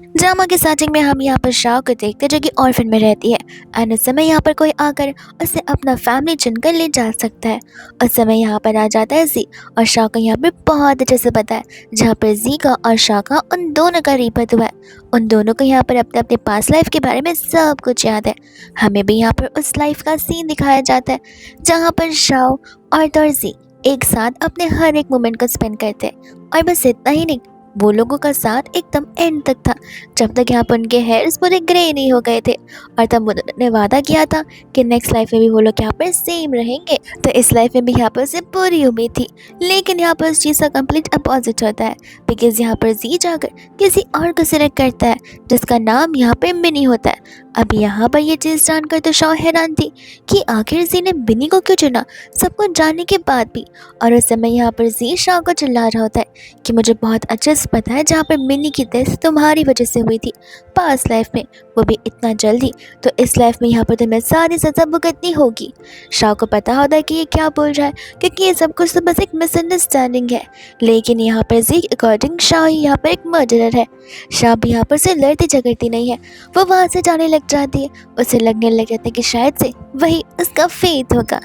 Drama के starting में हम यहाँ पर शाह को देखते हैं जो कि ऑर्फन में रहती है। एंड उस समय यहाँ पर कोई आकर उसे अपना फैमिली चुनकर ले जा सकता है। उस समय यहाँ पर आ जाता है जी और शाह को यहाँ पर बहुत अच्छे से पता है जहाँ पर जी का और शाह का उन दोनों का रीबर्थ हुआ है। उन दोनों को यहाँ पर अपने अपने पास्ट लाइफ के बारे में सब कुछ याद है। हमें भी यहाँ पर उस लाइफ का सीन दिखाया जाता है जहाँ पर शाह और दर्जी एक साथ अपने हर एक मोमेंट को स्पेंड करते हैं। और बस इतना ही नहीं, वो लोगों का साथ एकदम एंड तक था जब तक यहाँ पर उनके हेयर्स पूरे ग्रे नहीं हो गए थे। और तब उन्होंने वादा किया था कि नेक्स्ट लाइफ में भी वो लोग यहाँ पर सेम रहेंगे। तो इस लाइफ में भी यहाँ पर उसे पूरी उम्मीद थी, लेकिन यहाँ पर उस चीज़ का कंप्लीट अपोजिट होता है। बिकॉज यहाँ पर जी जाकर किसी और को सिलेक्ट करता है जिसका नाम यहाँ पर मिनी होता है। अब यहाँ पर ये चीज़ जानकर तो शाह हैरान थी कि आखिर जी ने बिनी को क्यों चुना, सब कुछ जानने के बाद भी। और उस समय यहाँ पर जी शाह को चिल्ला रहा होता है कि मुझे बहुत अच्छे से पता है जहाँ पर मिनी की डेथ तुम्हारी वजह से हुई थी पास्ट लाइफ में, वो भी इतना जल्दी। तो इस लाइफ में यहाँ पर तुम्हें सारी सज़ा भुगतनी होगी। शाह को पता होता है कि ये क्या बोल रहा है क्योंकि ये सब कुछ तो बस एक मिसअंडरस्टैंडिंग है। लेकिन यहाँ पर जी अकॉर्डिंग शाह ही यहाँ पर एक मर्डरर है। शाह भी यहाँ पर से लड़ती झगड़ती नहीं है, वो वहाँ से जाने लग जाती है। उसे लगने लग जाता है कि शायद से वही उसका फेथ होगा।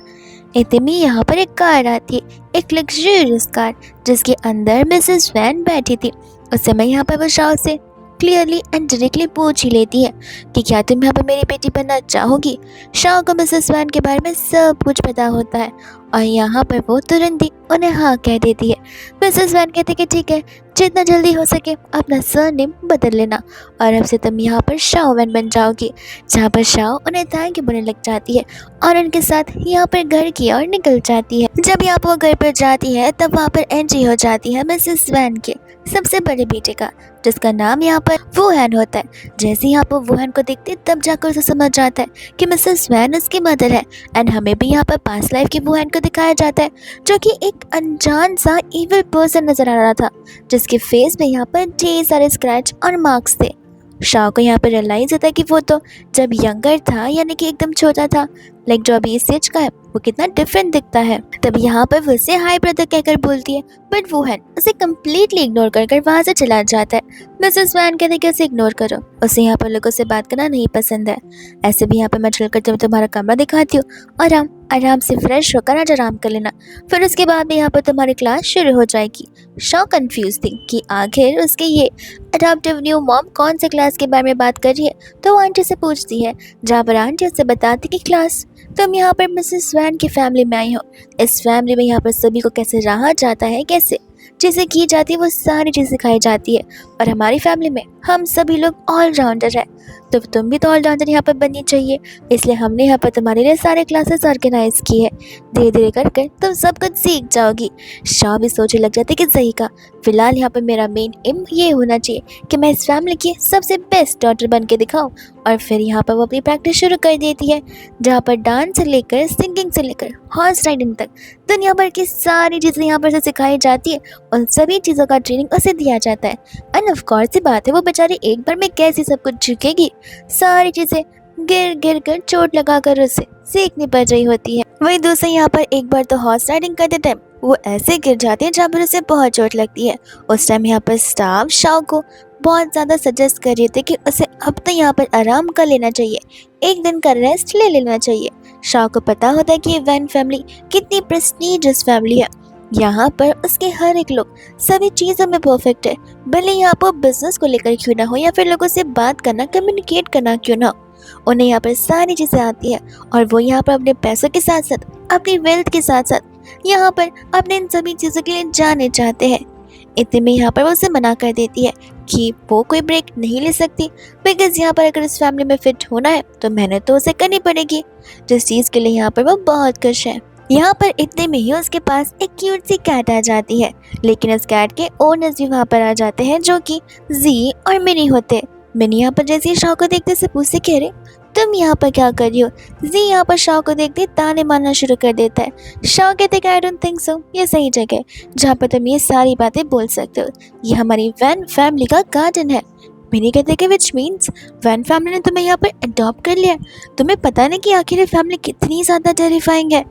इतने में यहाँ पर एक कार आती है, एक लग्जरियस कार जिसके अंदर मिसेस वैन बैठी थी। उस समय यहाँ पर वो शाह से क्लियरली एंड डायरेक्टली पूछ ही लेती है कि क्या तुम यहाँ पर मेरी बेटी बनना चाहोगी। शाह को मिसेस वैन के बारे में सब कुछ पता होता है और यहाँ पर वो तुरंत ही उन्हें हाँ कह देती है। मिसेस वैन कहती कि ठीक है, जितना जल्दी हो सके अपना सरनेम बदल लेना और अब से तुम यहाँ पर शाह वैन बन जाओगी। जहाँ पर शाह उन्हें थैंक यू बोलने लग जाती है और उनके साथ यहाँ पर घर की ओर निकल जाती है। जब यहाँ पर वो घर पर जाती है तब वहाँ पर एंट्री हो जाती है मिसेस वैन के सबसे बड़े बेटे का, जिसका नाम यहाँ पर वुहान होता है। जैसे यहाँ पर वुहान को देखते तब जाकर उसे समझ आता है कि मिसेस वैन उसकी मदर है। एंड हमें भी यहाँ पर पास्ट लाइफ के वुहान को दिखाया जाता है जो कि एक अनजान सा इविल पर्सन नजर आ रहा था, जिसके फेस पे यहाँ पर ढेर सारे स्क्रैच और मार्क्स थे। शाह को यहाँ पर रियलाइज होता है कि वो तो जब यंगर था यानी कि एकदम छोटा था, लाइक जो अभी इस एज का है वो कितना डिफरेंट दिखता है। तब यहाँ पर वो उसे हाय ब्रदर कहकर बोलती है, बट वो है उसे कम्प्लीटली इग्नोर कर वहाँ से चला जाता है। मिसेस वैन कहते कि उसे इग्नोर करो, उसे यहाँ पर लोगों से बात करना नहीं पसंद है। ऐसे भी यहाँ पर मैं चलकर तुम्हारा कमरा दिखाती हूँ और आराम से फ्रेश होकर आज आराम कर लेना, फिर उसके बाद में यहाँ पर तुम्हारी क्लास शुरू हो जाएगी। शाह कंफ्यूज थी कि आखिर उसके ये अडॉप्टिव न्यू मॉम कौन से क्लास के बारे में बात कर रही है। तो वो आंटी से पूछती है, जहाँ पर आंटी उससे बताती कि क्लास तुम यहाँ पर मिसेस वैन की फैमिली में आई हो। इस फैमिली में यहाँ पर सभी को कैसे रहा जाता है, कैसे चीज़ें की जाती है, वो सारी चीज़ सिखाई जाती है। और हमारी फैमिली में हम सभी लोग ऑलराउंडर है, तो तुम भी तो ऑलराउंडर यहाँ पर बननी चाहिए, इसलिए हमने यहाँ पर तुम्हारे लिए सारे क्लासेस ऑर्गेनाइज किए हैं। धीरे धीरे करके तुम सब कुछ सीख जाओगी। शाह भी सोचने लग जाती कि सही का, फिलहाल यहाँ पर मेरा मेन एम ये होना चाहिए कि मैं इस फैमिली की सबसे बेस्ट डॉटर बन के दिखाऊँ। और फिर यहाँ पर वो अपनी प्रैक्टिस शुरू कर देती है, जहाँ पर डांस से लेकर सिंगिंग से लेकर हॉर्स राइडिंग तक दुनिया भर की सारी चीज़ें यहाँ पर से सिखाई जाती है। उन सभी चीज़ों का ट्रेनिंग उसे दिया जाता है। एंड ऑफ कोर्स सी बात है, वो बेचारी एक बार में कैसे सब कुछ सीखेगी, सारी चीज़ें गिर गिर कर चोट लगा कर उसे सीखनी पड़ रही होती है। वही दूसरे यहाँ पर एक बार तो हॉर्स राइडिंग करते टाइम वो ऐसे गिर जाती है जहाँ पर उसे बहुत चोट लगती है। उस टाइम यहाँ पर स्टाफ शाह को बहुत ज़्यादा सजेस्ट कर रहे थे कि उसे अब तो यहाँ पर आराम कर लेना चाहिए, एक दिन का रेस्ट ले लेना चाहिए। शाह को पता होता है कि ये वैन फैमिली कितनी प्रेस्टीजियस फैमिली है, यहाँ पर उसके हर एक लोग सभी चीज़ों में परफेक्ट है, भले यहाँ पर बिजनेस को लेकर क्यों ना हो या फिर लोगों से बात करना कम्युनिकेट करना क्यों ना हो, उन्हें यहाँ पर सारी चीज़ें आती है। और वो यहाँ पर अपने पैसों के साथ साथ अपनी वेल्थ के साथ साथ यहाँ पर अपने इन सभी चीज़ों के लिए जाने चाहते हैं। इतने में यहाँ पर वो उसे मना कर देती है कि वो कोई ब्रेक नहीं ले सकती, बिकॉज यहाँ पर अगर इस फैमिली में फिट होना है तो मेहनत तो उसे करनी पड़ेगी, जिस चीज़ के लिए यहाँ पर वो बहुत खुश है। यहाँ पर इतने में ही उसके पास एक क्यूट सी कैट आ जाती है, लेकिन उस कैट के ओनर्स भी वहाँ पर आ जाते हैं जो कि जी और मिनी होते हैं। मिनी यहाँ पर जैसे ही शाह को देखते से पूछते कह रहे तुम यहाँ पर क्या कर रही हो। जी यहाँ पर शाह को देखते ताने मारना शुरू कर देता है। शाह कहते कि आई डोंट थिंक सो, ये सही जगह है जहाँ पर तुम ये सारी बातें बोल सकते हो, ये हमारी वैन फैमिली का गार्डन है। मिनी कहते कि विच मीन्स वैन फैमिली ने तुम्हें यहाँ पर अडॉप्ट कर लिया, तुम्हें पता नहीं कि आखिर ये फैमिली कितनी ज़्यादा टेरिफाइंग है।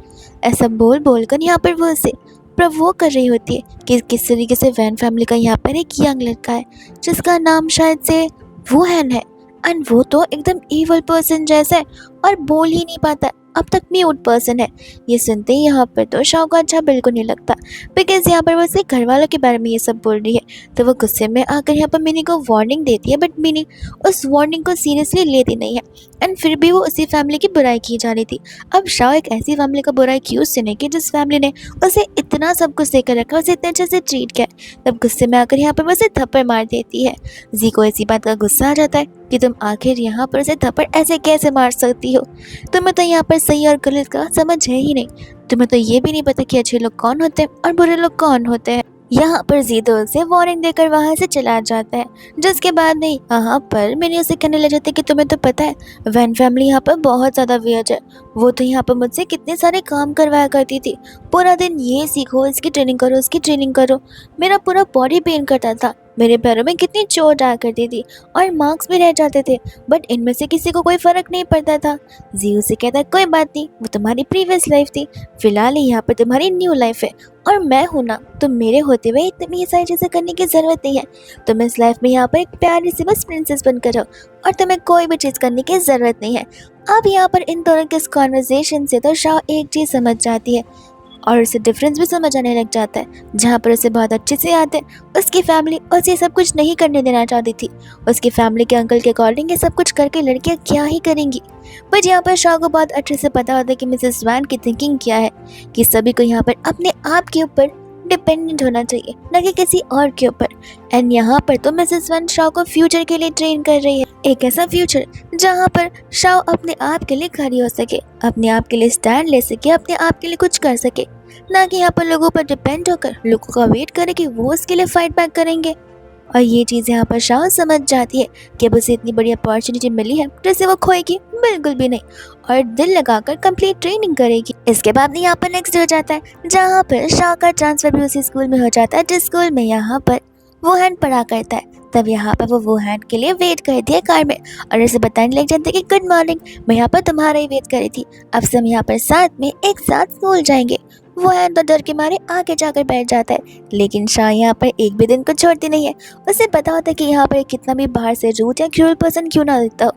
ऐसा बोल बोल कर यहाँ पर वो उसे प्रवोक कर रही होती है कि किस तरीके से वैन फैमिली का यहाँ पर एक यंग लड़का है जिसका नाम शायद से वो हैन है, एंड वो तो एकदम इवल पर्सन जैसा है और बोल ही नहीं पाता है, अब तक म्यूट पर्सन है। ये सुनते ही यहाँ पर तो शाओ को अच्छा बिल्कुल नहीं लगता, बिकॉज यहाँ पर वो उसके घर वालों के बारे में ये सब बोल रही है। तो वो गुस्से में आकर यहाँ पर मिनी को वार्निंग देती है, बट मिनी उस वार्निंग को सीरियसली लेती नहीं है, एंड फिर भी वो उसी फैमिली की बुराई की जा रही थी। अब शाओ एक ऐसी फैमिली का बुराई क्यों सुनेगी जिस फैमिली ने उसे इतना सब कुछ देकर रखा, उसे इतने अच्छे से ट्रीट किया। तब गुस्से में आकर यहाँ पर वो उसे थप्पड़ मार देती है। जी को ऐसी बात का गुस्सा आ जाता है कि तुम आखिर यहाँ पर उसे थप्पड़ ऐसे कैसे मार सकती हो, तुम्हें तो यहाँ पर सही और गलत का समझ है ही नहीं, तुम्हें तो ये भी नहीं पता कि अच्छे लोग कौन होते हैं और बुरे लोग कौन होते हैं। यहाँ पर जीतो उसे वार्निंग देकर वहाँ से चला जाता है, जिसके बाद नहीं यहाँ पर मैंने उसे कहने लग जाती है कि तुम्हें तो पता है वैन फैमिली यहाँ पर बहुत ज़्यादा वियर्ड है, वो तो यहाँ पर मुझसे कितने सारे काम करवाया करती थी, पूरा दिन ये सीखो, इसकी ट्रेनिंग करो, उसकी ट्रेनिंग करो, मेरा पूरा बॉडी पेन करता था, मेरे पैरों में कितनी चोट आया करती थी और मार्क्स भी रह जाते थे, बट इनमें से किसी को कोई फ़र्क नहीं पड़ता था। जी उसे कहता है कोई बात नहीं, वो तुम्हारी प्रीवियस लाइफ थी, फिलहाल यहाँ पर तुम्हारी न्यू लाइफ है और मैं हूँ ना, तुम मेरे होते हुए इतनी सारी चीज़ें करने की ज़रूरत नहीं है, तुम इस लाइफ में यहाँ पर एक प्यारी सी बस प्रिंसेस बनकर रहो और तुम्हें कोई भी चीज़ करने की ज़रूरत नहीं है। अब यहाँ पर इन दोनों के इस कॉन्वर्जेशन से तो शाह एक चीज़ समझ जाती है और उसे डिफरेंस भी समझ आने लग जाता है, जहाँ पर उसे बहुत अच्छे से याद है उसकी फैमिली उसे सब कुछ नहीं करने देना चाहती थी। उसकी फैमिली के अंकल के अकॉर्डिंग ये सब कुछ करके लड़कियाँ क्या ही करेंगी, बट यहाँ पर शाह को बहुत अच्छे से पता होता है कि मिसेस वैन की थिंकिंग क्या है, कि सभी को यहाँ पर अपने आप के ऊपर डिपेंडेंट होना चाहिए, न कि किसी और के ऊपर। एंड यहाँ पर तो मिसेस वैन शाह को फ्यूचर के लिए ट्रेन कर रही है, एक ऐसा फ्यूचर जहाँ पर शाह अपने आप के लिए खड़ी हो सके, अपने आप के लिए स्टैंड ले सके, अपने आप के लिए कुछ कर सके, ना कि यहाँ पर लोगों पर डिपेंड होकर लोगों का वेट करे कि वो उसके लिए फाइट बैक करेंगे। और ये चीज़ यहाँ पर शाह समझ जाती है कि अब उसे इतनी बड़ी अपॉर्चुनिटी मिली है जिसे वो खोएगी बिल्कुल भी नहीं, और दिल लगाकर कंप्लीट ट्रेनिंग करेगी। इसके बाद यहाँ पर नेक्स्ट हो जाता है, जहाँ पर शाह का ट्रांसफर भी उसी स्कूल में हो जाता है जिस स्कूल में यहाँ पर वो हैंड पढ़ा करता है। तब यहाँ पर वो हैंड के लिए वेट करती है कार में और उसे बताने लग जाते हैं कि गुड मॉर्निंग, मैं यहाँ पर तुम्हारा ही वेट कर रही थी, अब से हम यहाँ पर साथ में एक साथ स्कूल जाएंगे। वो हैंड तो डर के मारे आगे जाकर बैठ जाता है, लेकिन शाह यहाँ पर एक भी दिन को छोड़ती नहीं है। उसे पता होता है कि यहाँ पर कितना भी बाहर से रूड या क्रूर पर्सन क्यों ना दिखता हो,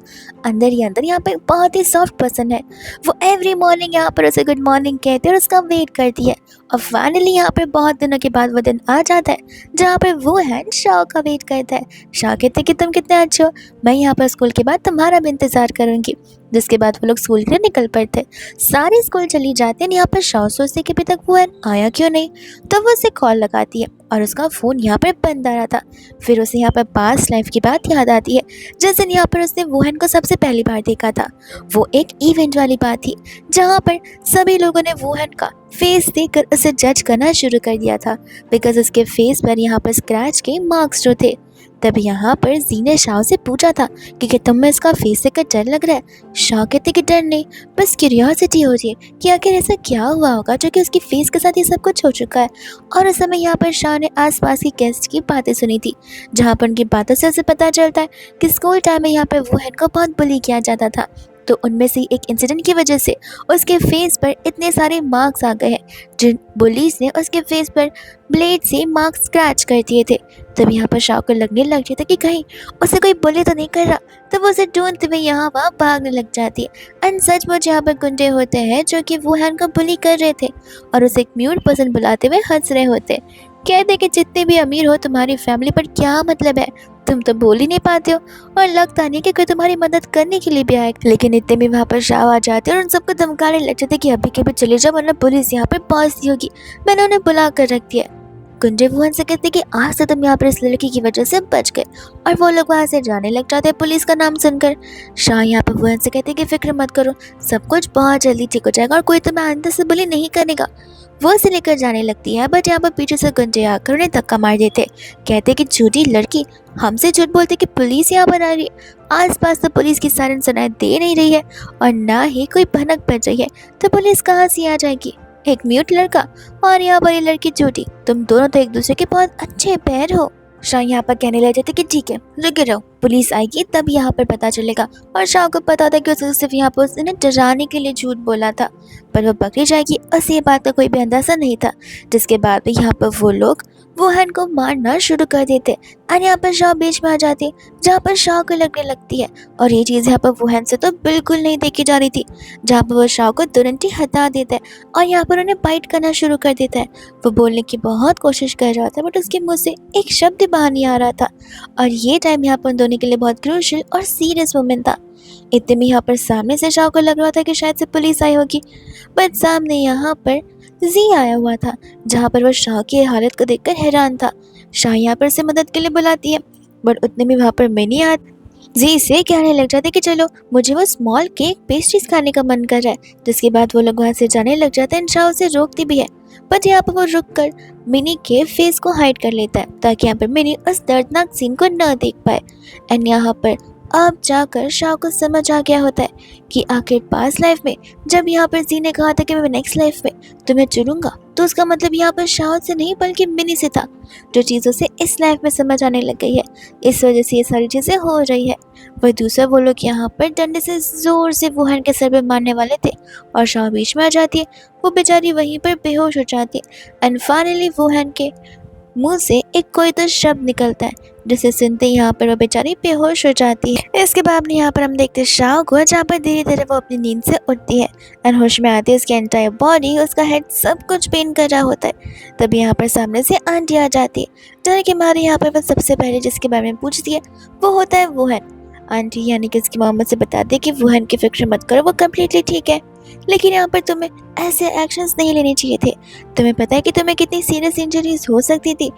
अंदर ही अंदर यहाँ पर बहुत ही सॉफ्ट पर्सन है। वो एवरी मॉर्निंग यहाँ पर उसे गुड मॉर्निंग कहती है और उसका वेट करती है। और फाइनली यहाँ पर बहुत दिनों के बाद वो दिन आ जाता है जहाँ पर वो हैंड शाह का वेट करता है। शाह कहते हैं कि तुम कितने अच्छे हो, मैं यहाँ पर स्कूल के बाद तुम्हारा भी इंतज़ार करूँगी। जिसके बाद वो लोग स्कूल के लिए निकल पड़ते, सारे स्कूल चली जाते हैं। यहाँ पर शाह सोचते कि अभी तक वो आया क्यों नहीं, तो वो उसे कॉल लगाती है और उसका फ़ोन यहाँ पर बंद आ रहा था। फिर उसे यहाँ पर पास्ट लाइफ की बात याद आती है, जिस दिन यहाँ पर उसने वुहान को सबसे पहली बार देखा था। वो एक इवेंट वाली बात थी जहाँ पर सभी लोगों ने वुहान का फेस देखकर उसे जज करना शुरू कर दिया था, बिकॉज उसके फेस पर यहाँ पर स्क्रैच के मार्क्स जो थे। तब यहाँ पर जी ने शाह से पूछा था कि क्या तुम्हें इसका फेस देखकर डर लग रहा है। शाह कहते कि डर नहीं, बस क्यूरियोसिटी हो रही है कि आखिर ऐसा क्या हुआ होगा जो कि उसकी फेस के साथ ये सब कुछ हो चुका है। और उस समय यहाँ पर शाह ने आसपास की गेस्ट की बातें सुनी थी, जहाँ पर उनकी बातों से उसे पता चलता है कि स्कूल टाइम में यहाँ पर वुहान को बहुत बुली किया जाता था। तो उनमें से एक इंसिडेंट की वजह से उसके फेस पर इतने सारे मार्क्स आ गए हैं, जिन पुलिस ने उसके फेस पर ब्लेड से मार्क्स स्क्रैच कर दिए थे। तब यहाँ पर शाह को लगने लग जाता कि कहीं उसे कोई बुली तो नहीं कर रहा। तब वो उसे ढूंढते हुए यहाँ वहाँ भागने लग जाती है। एंड सचमुच यहाँ पर गुंडे होते हैं जो कि वुहान को बुली कर रहे थे और उसे एक म्यूट पर्सन बुलाते हुए हंस रहे होते। कहते कि जितने भी अमीर हो तुम्हारी फैमिली पर क्या मतलब है, तुम तो बोल ही नहीं पाते हो और लगता नहीं कि कोई तुम्हारी मदद करने के लिए भी आएगा। लेकिन इतने में वहाँ पर शाह आ जाते और उन सबको धमकाने लग जाते कि अभी के भी चले जाओ वरना पुलिस यहाँ पर पहुँचती होगी, मैंने उन्हें बुला कर रख दिया। गुंजे वुहान से कहते कि आज से तुम यहाँ पर इस लड़की की वजह से बच गए, और वो लोग वहाँ से जाने लग जाते हैं पुलिस का नाम सुनकर। शाह यहाँ पर वुहान से कहते कि फिक्र मत करो, सब कुछ बहुत जल्दी ठीक हो जाएगा और कोई तुम्हें अंदर से बुली नहीं करेगा। वो उसे लेकर जाने लगती है, बट यहाँ पर पीछे से गुंजे आकर उन्हें धक्का मार देते, कहते कि झूठी लड़की, हमसे झूठ बोलते कि पुलिस यहाँ पर आ रही है। आसपास तो पुलिस की सायरन सुनाई दे नहीं रही है और ना ही कोई भनक बज रही है, तो पुलिस कहाँ से आ जाएगी। एक म्यूट लड़का और यहाँ पर ये लड़की झूठी, तुम दोनों तो एक दूसरे के बहुत अच्छे पैर हो। शाह यहाँ पर कहने लग जाते कि ठीक है रुके रहो, पुलिस आएगी तब यहाँ पर पता चलेगा। और शाह को पता था कि उसे सिर्फ यहाँ पर उसने डराने के लिए झूठ बोला था, पर वो पकड़ी जाएगी उसे ये बात का कोई भी अंदाजा नहीं था। जिसके बाद भी यहाँ पर वो लोग वुहान को मारना शुरू कर देते एंड यहाँ पर शाओ बीच में आ जाती है, जहाँ पर शाओ को लगने लगती है। और ये चीज़ यहाँ पर वुहान से तो बिल्कुल नहीं देखी जा रही थी, जहाँ पर वो शाओ को तुरंत ही हटा देता है और यहाँ पर उन्हें बाइट करना शुरू कर देता है। वो बोलने की बहुत कोशिश कर रहा था बट उसके मुंह से एक शब्द बाहर नहीं आ रहा था। और ये टाइम यहाँ पर उन दोनों के लिए बहुत क्रूशियल और सीरियस मोमेंट था। इतने में यहाँ पर सामने से शाओ को लग रहा था कि शायद से पुलिस आई होगी, बट सामने यहाँ पर जी आया हुआ था, जहाँ पर वो शाह की हालत को देखकर हैरान था। शाह यहाँ पर से मदद के लिए बुलाती है, बट उतने में वहाँ पर मिनी जी से कहने लग जाते कि चलो मुझे वो स्मॉल केक पेस्ट्रीज खाने का मन कर रहा है। जिसके बाद वो लोग वहाँ से जाने लग जाते हैं। शाह उसे रोकती भी है, बट यहाँ पर वो रुक कर मिनी के फेस को हाइड कर लेता है ताकि यहाँ पर मिनी उस दर्दनाक सीन को न देख पाए। एंड यहाँ पर अब जाकर शाह को समझ आ गया होता है कि आखिर पास्ट लाइफ में जब यहाँ पर जी ने कहा था कि मैं नेक्स्ट लाइफ में तुम्हें चुनूंगा, तो उसका मतलब यहाँ पर शाह से नहीं बल्कि मिनी से था, जो चीज़ों से इस लाइफ में समझ आने लग गई है। इस वजह से ये सारी चीज़ें हो रही है। वह दूसरा वो लोग यहाँ पर डंडे से जोर से वुहान के सर पे मारने वाले थे और शाह बीच में आ जाती है। वो बेचारी वहीं पर बेहोश हो जाती है एंड फाइनली वुहान के मुंह से एक कोई तो शब्द निकलता है, जिसे सुनते ही यहाँ पर वो बेचारी बेहोश हो जाती है। इसके बाद यहाँ पर हम देखते हैं शाह को, जहाँ पर धीरे धीरे वो अपनी नींद से उठती है एंड होश में आती है। उसकी एंटायर बॉडी, उसका हेड सब कुछ पेन कर रहा होता है। तभी यहाँ पर सामने से आंटी आ जाती है। डर के मारे यहाँ पर वो सबसे पहले जिसके बारे में पूछती है वो होता है वुहान। आंटी यानी कि उसकी मामा से बताती है कि वुहान की फिक्र मत करो, वो कम्प्लीटली ठीक है, लेकिन यहाँ पर तुम्हें ऐसे एक्शंस नहीं लेने चाहिए थे। तुम्हें पता है कि तुम्हें कितनी सीरियस इंजरीज हो सकती थी।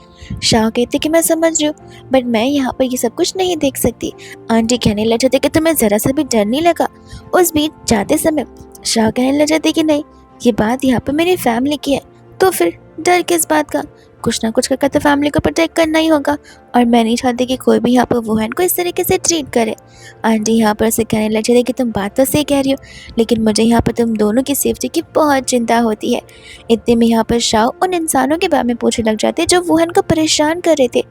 शाह कहती कि मैं समझ रही हूँ, बट मैं यहाँ पर ये सब कुछ नहीं देख सकती। आंटी कहने लग जाती कि तुम्हें ज़रा सा भी डर नहीं लगा उस बीच जाते समय। शाह कहने लग जाती कि नहीं, ये बात यहाँ पर मेरी फैमिली की है, तो फिर डर किस बात का। कुछ ना कुछ करके तो फैमिली को प्रोटेक्ट करना ही होगा, और मैं नहीं चाहती कि कोई भी यहाँ पर वुहान को इस तरीके से ट्रीट करे। आंटी यहाँ पर उसे कहने लग जाती कि तुम बात तो सही कह रही हो, लेकिन मुझे यहाँ पर तुम दोनों की सेफ्टी की बहुत चिंता होती है। इतने में यहाँ पर शाह उन इंसानों के बारे में पूछने लग जाते जो वुहान को परेशान कर रहे थे,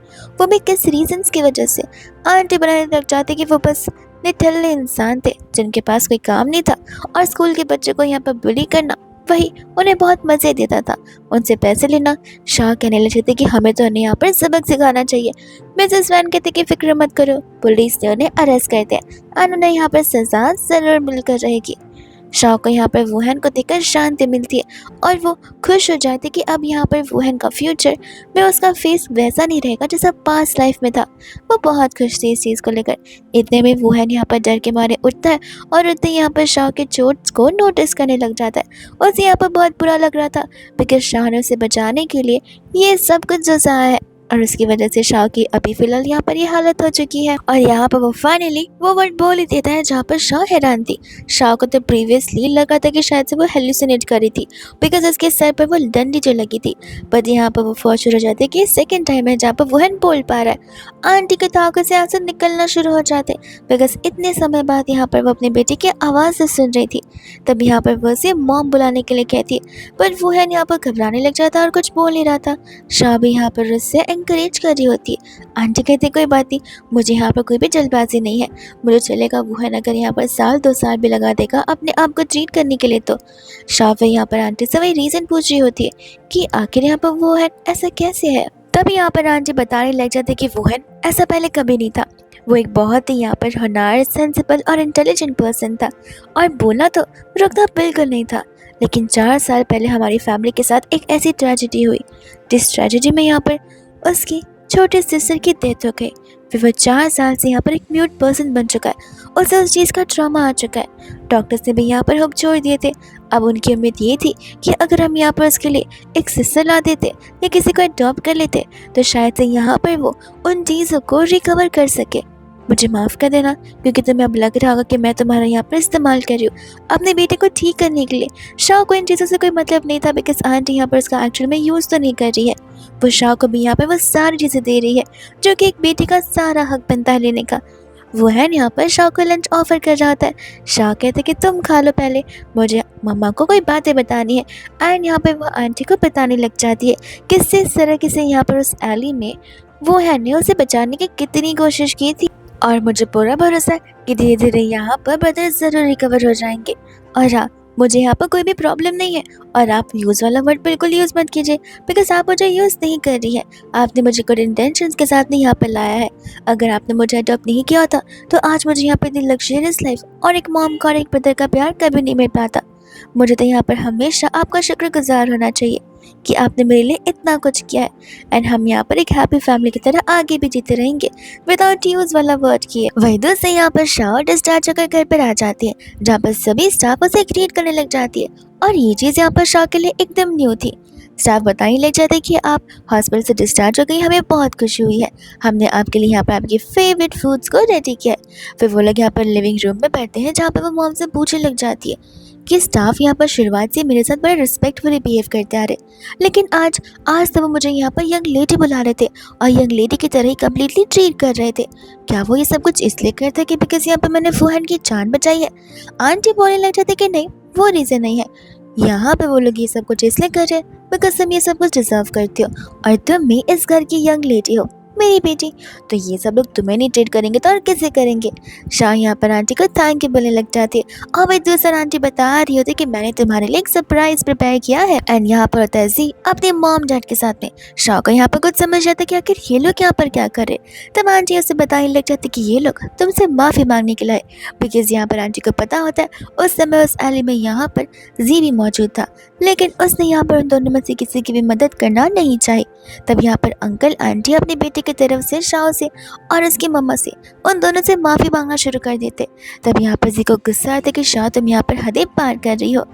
वो भी किस रीजंस की वजह से। आंटी बनाने लग जाती कि वो बस निठल्ले इंसान थे जिनके पास कोई काम नहीं था, और स्कूल के बच्चों को यहाँ पर बुली करना वही उन्हें बहुत मज़े देता था, उनसे पैसे लेना। शाह कहने लगे थे कि हमें तो उन्हें यहाँ पर सबक सिखाना चाहिए। मिसेस वैन कहते कि फिक्र मत करो, पुलिस ने उन्हें अरेस्ट कर दिया और उन्हें यहाँ पर सज़ा ज़रूर मिलकर रहेगी। शाह को यहाँ पर वुहान को देखकर शांति मिलती है और वो खुश हो जाती कि अब यहाँ पर वुहान का फ्यूचर में उसका फेस वैसा नहीं रहेगा जैसा पास्ट लाइफ में था। वो बहुत खुश थी इस चीज़ को लेकर। इतने में वुहान यहाँ पर डर के मारे उठता है और उठते ही यहाँ पर शाह के चोट्स को नोटिस करने लग जाता है। उसे यहाँ पर बहुत बुरा लग रहा था बिकॉज शाह ने उसे बचाने के लिए ये सब कुछ जो सहा है, और उसकी वजह से शाह की अभी फिलहाल यहाँ पर ये हालत हो चुकी है। और यहाँ पर वो फाइनली वो वर्ड बोल ही देता है जहाँ पर शाह हैरान थी। शाह को तो प्रीवियसली लगा था कि शायद से वो हेलुसिनेट करी थी बिकॉज उसके सर पर वो डंडी जो लगी थी, बट यहाँ पर वो फॉर्चून हो जाती है कि सेकेंड टाइम है जहाँ पर वुहान बोल पा रहा है। आंटी के आंखों से आंसू निकलना शुरू हो जाते बिकॉज इतने समय बाद यहाँ पर वो अपनी बेटी की आवाज़ से सुन रही थी। तब यहाँ पर वो उसे मॉम बुलाने के लिए कहती है, पर वुहान यहाँ पर घबराने लग जाता और कुछ बोल नहीं रहा था। शाह भी यहाँ पर उससे एनकरेज कर रही होती है। आंटी कहती कोई बात नहीं, मुझे यहाँ पर कोई भी जल्दबाजी नहीं है, मुझे चलेगा। वुहान अगर यहाँ पर साल 2 साल भी लगा देगा अपने आप को ट्रीट करने के लिए तो। शाह यहाँ पर आंटी से वही रीज़न पूछ रही होती है कि आखिर यहाँ पर वुहान ऐसा कैसे है। तभी यहाँ पर आंटी बताने लग जाती कि वुहान ऐसा पहले कभी नहीं था। वो एक बहुत ही यहाँ पर होनहार, सेंसिबल और इंटेलिजेंट पर्सन था, और बोलना तो रुकना बिल्कुल नहीं था। लेकिन 4 साल पहले हमारी फैमिली के साथ एक ऐसी ट्रेजेडी हुई जिस ट्रेजेडी में यहाँ पर उसकी छोटे सिस्टर की डेथ हो गई। फिर वो 4 साल से यहाँ पर एक म्यूट पर्सन बन चुका है, उसे उस चीज़ का ट्रॉमा आ चुका है। डॉक्टर्स ने भी यहाँ पर होप छोड़ दिए थे। अब उनकी उम्मीद ये थी कि अगर हम यहाँ पर उसके लिए एक सिस्टर ला देते या किसी को अडॉप्ट कर लेते तो शायद से यहाँ पर वो उन चीज़ों को रिकवर कर सके। मुझे माफ़ कर देना क्योंकि तुम्हें अब लग रहा होगा कि मैं तुम्हारा यहाँ पर इस्तेमाल कर रही हूँ अपने बेटे को ठीक करने के लिए। शाह को इन चीज़ों से कोई मतलब नहीं था बिकॉज आंटी यहाँ पर उसका एक्चुअल में यूज़ तो नहीं कर रही है। वो शाह को भी यहाँ पर वो सारी चीज़ें दे रही है जो कि एक बेटे का सारा हक बनता है लेने का। वुहान यहाँ पर शाह को लंच ऑफर कर रहा होता है। शाह कहते कि तुम खा लो पहले, मुझे मम्मा को कोई बातें बतानी है। एंड यहाँ पर वो आंटी को बताने लग जाती है किस तरह से यहाँ पर उस एली में वुहान ने उसे बचाने की कितनी कोशिश की थी, और मुझे पूरा भरोसा है कि धीरे धीरे यहाँ पर ब्रदर्स ज़रूर रिकवर हो जाएंगे। और हाँ, मुझे यहाँ पर कोई भी प्रॉब्लम नहीं है और आप यूज़ वाला वर्ड बिल्कुल यूज़ मत कीजिए बिकॉज़ आप मुझे यूज़ नहीं कर रही है। आपने मुझे गुड इंटेंशंस के साथ नहीं यहाँ पर लाया है। अगर आपने मुझे अडॉप्ट नहीं किया होता तो आज मुझे यहाँ पर इतनी लग्ज़रियस लाइफ़ और एक मॉम का और एक ब्रदर का प्यार कभी नहीं मिल पाता। मुझे तो यहाँ पर हमेशा आपका शुक्रगुज़ार होना चाहिए कि आपने मेरे लिए इतना कुछ किया है एंड हम यहाँ पर एक हैप्पी फैमिली की तरह आगे भी जीते रहेंगे विदाउट यूज़ वाला वर्ड किए। वही दूसरे यहाँ पर शाह डिस्चार्ज होकर घर पर आ जाती है जहाँ पर सभी स्टाफ उसे ग्रीट करने लग जाती है और ये चीज़ यहाँ पर शाह के लिए एकदम न्यू थी। स्टाफ बताने लग जाते कि आप हॉस्पिटल से डिस्चार्ज हो गई, हमें बहुत खुशी हुई है। हमने आपके लिए यहाँ पर आपके फेवरेट फूड्स को रेडी किया है। फिर वो लोग यहाँ पर लिविंग रूम में बैठते हैं जहाँ पर वो मॉम से पूछने लग जाती है कि स्टाफ यहाँ पर शुरुआत से मेरे साथ बड़े रिस्पेक्टफुली बिहेव करते आ रहे लेकिन आज आज तो वो मुझे यहाँ पर यंग लेडी बुला रहे थे और यंग लेडी की तरह ही कम्प्लीटली ट्रीट कर रहे थे। क्या वो ये सब कुछ इसलिए करते कि बिकॉज यहाँ पर मैंने फूहन की जान बचाई है? आंटी बोलने लग जाते कि नहीं, वो रीज़न नहीं है। यहाँ पे वो लोग ये सब कुछ इसलिए कर रहे हैं बिकॉज तुम ये सब कुछ डिजर्व करते हो और तुम भी इस घर की यंग लेडी हो, मेरी बेटी। तो ये सब लोग तुम्हें नहीं ट्रीट करेंगे तो और किसे करेंगे? शाह यहाँ पर आंटी को थैंक यू बोलने लग जाती है और वही दूसरा आंटी बता रही होती कि मैंने तुम्हारे लिए एक सरप्राइज प्रिपेयर किया है एंड यहाँ पर होता है जी अपने मॉम डैड के साथ में। शाह को यहाँ पर कुछ समझ आता कि आखिर ये लोग यहाँ पर क्या कर रहे। तब आंटी उसे बताने लग जाती कि ये लोग तुमसे माफ़ी मांगने के लिए बिकॉज यहाँ पर आंटी को पता होता है उस समय उस एली में यहाँ पर जी भी मौजूद था लेकिन उसने यहाँ पर उन दोनों में से किसी की भी मदद करना नहीं चाहिए। तब यहाँ पर अंकल आंटी अपनी बेटी की तरफ से शाह से और उसकी मम्मा से उन दोनों से माफ़ी मांगना शुरू कर देते। तब यहाँ पर जी को गुस्सा आता कि शाह तुम यहाँ पर हदें पार कर रही हो।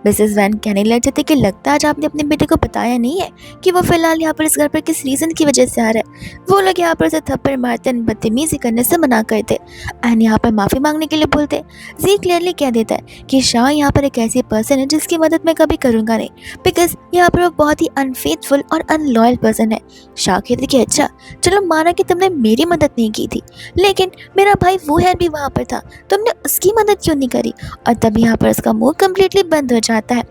मिसेस वैन कहने लग जाती कि लगता है आज आपने अपने बेटे को बताया नहीं है कि वो फिलहाल यहाँ पर इस घर पर किस रीज़न की वजह से आ रहा है। वो लोग यहाँ पर उसे थप्पड़ मारते एंड बदतमीजी करने से मना करते एंड यहाँ पर माफ़ी मांगने के लिए बोलते। जी क्लियरली कह देता है कि शाह यहाँ पर एक ऐसी पर्सन है जिसकी मदद मैं कभी करूँगा नहीं बिकॉज यहाँ पर वो बहुत ही अनफेथफुल और अनलॉयल पर्सन है। शाह कहते कि अच्छा चलो माना कि तुमने मेरी मदद नहीं की थी लेकिन मेरा भाई वो है भी वहाँ पर था, तुमने उसकी मदद क्यों नहीं करी? और तब यहाँ पर उसका मुंह कम्प्लीटली बंद हो जाता है।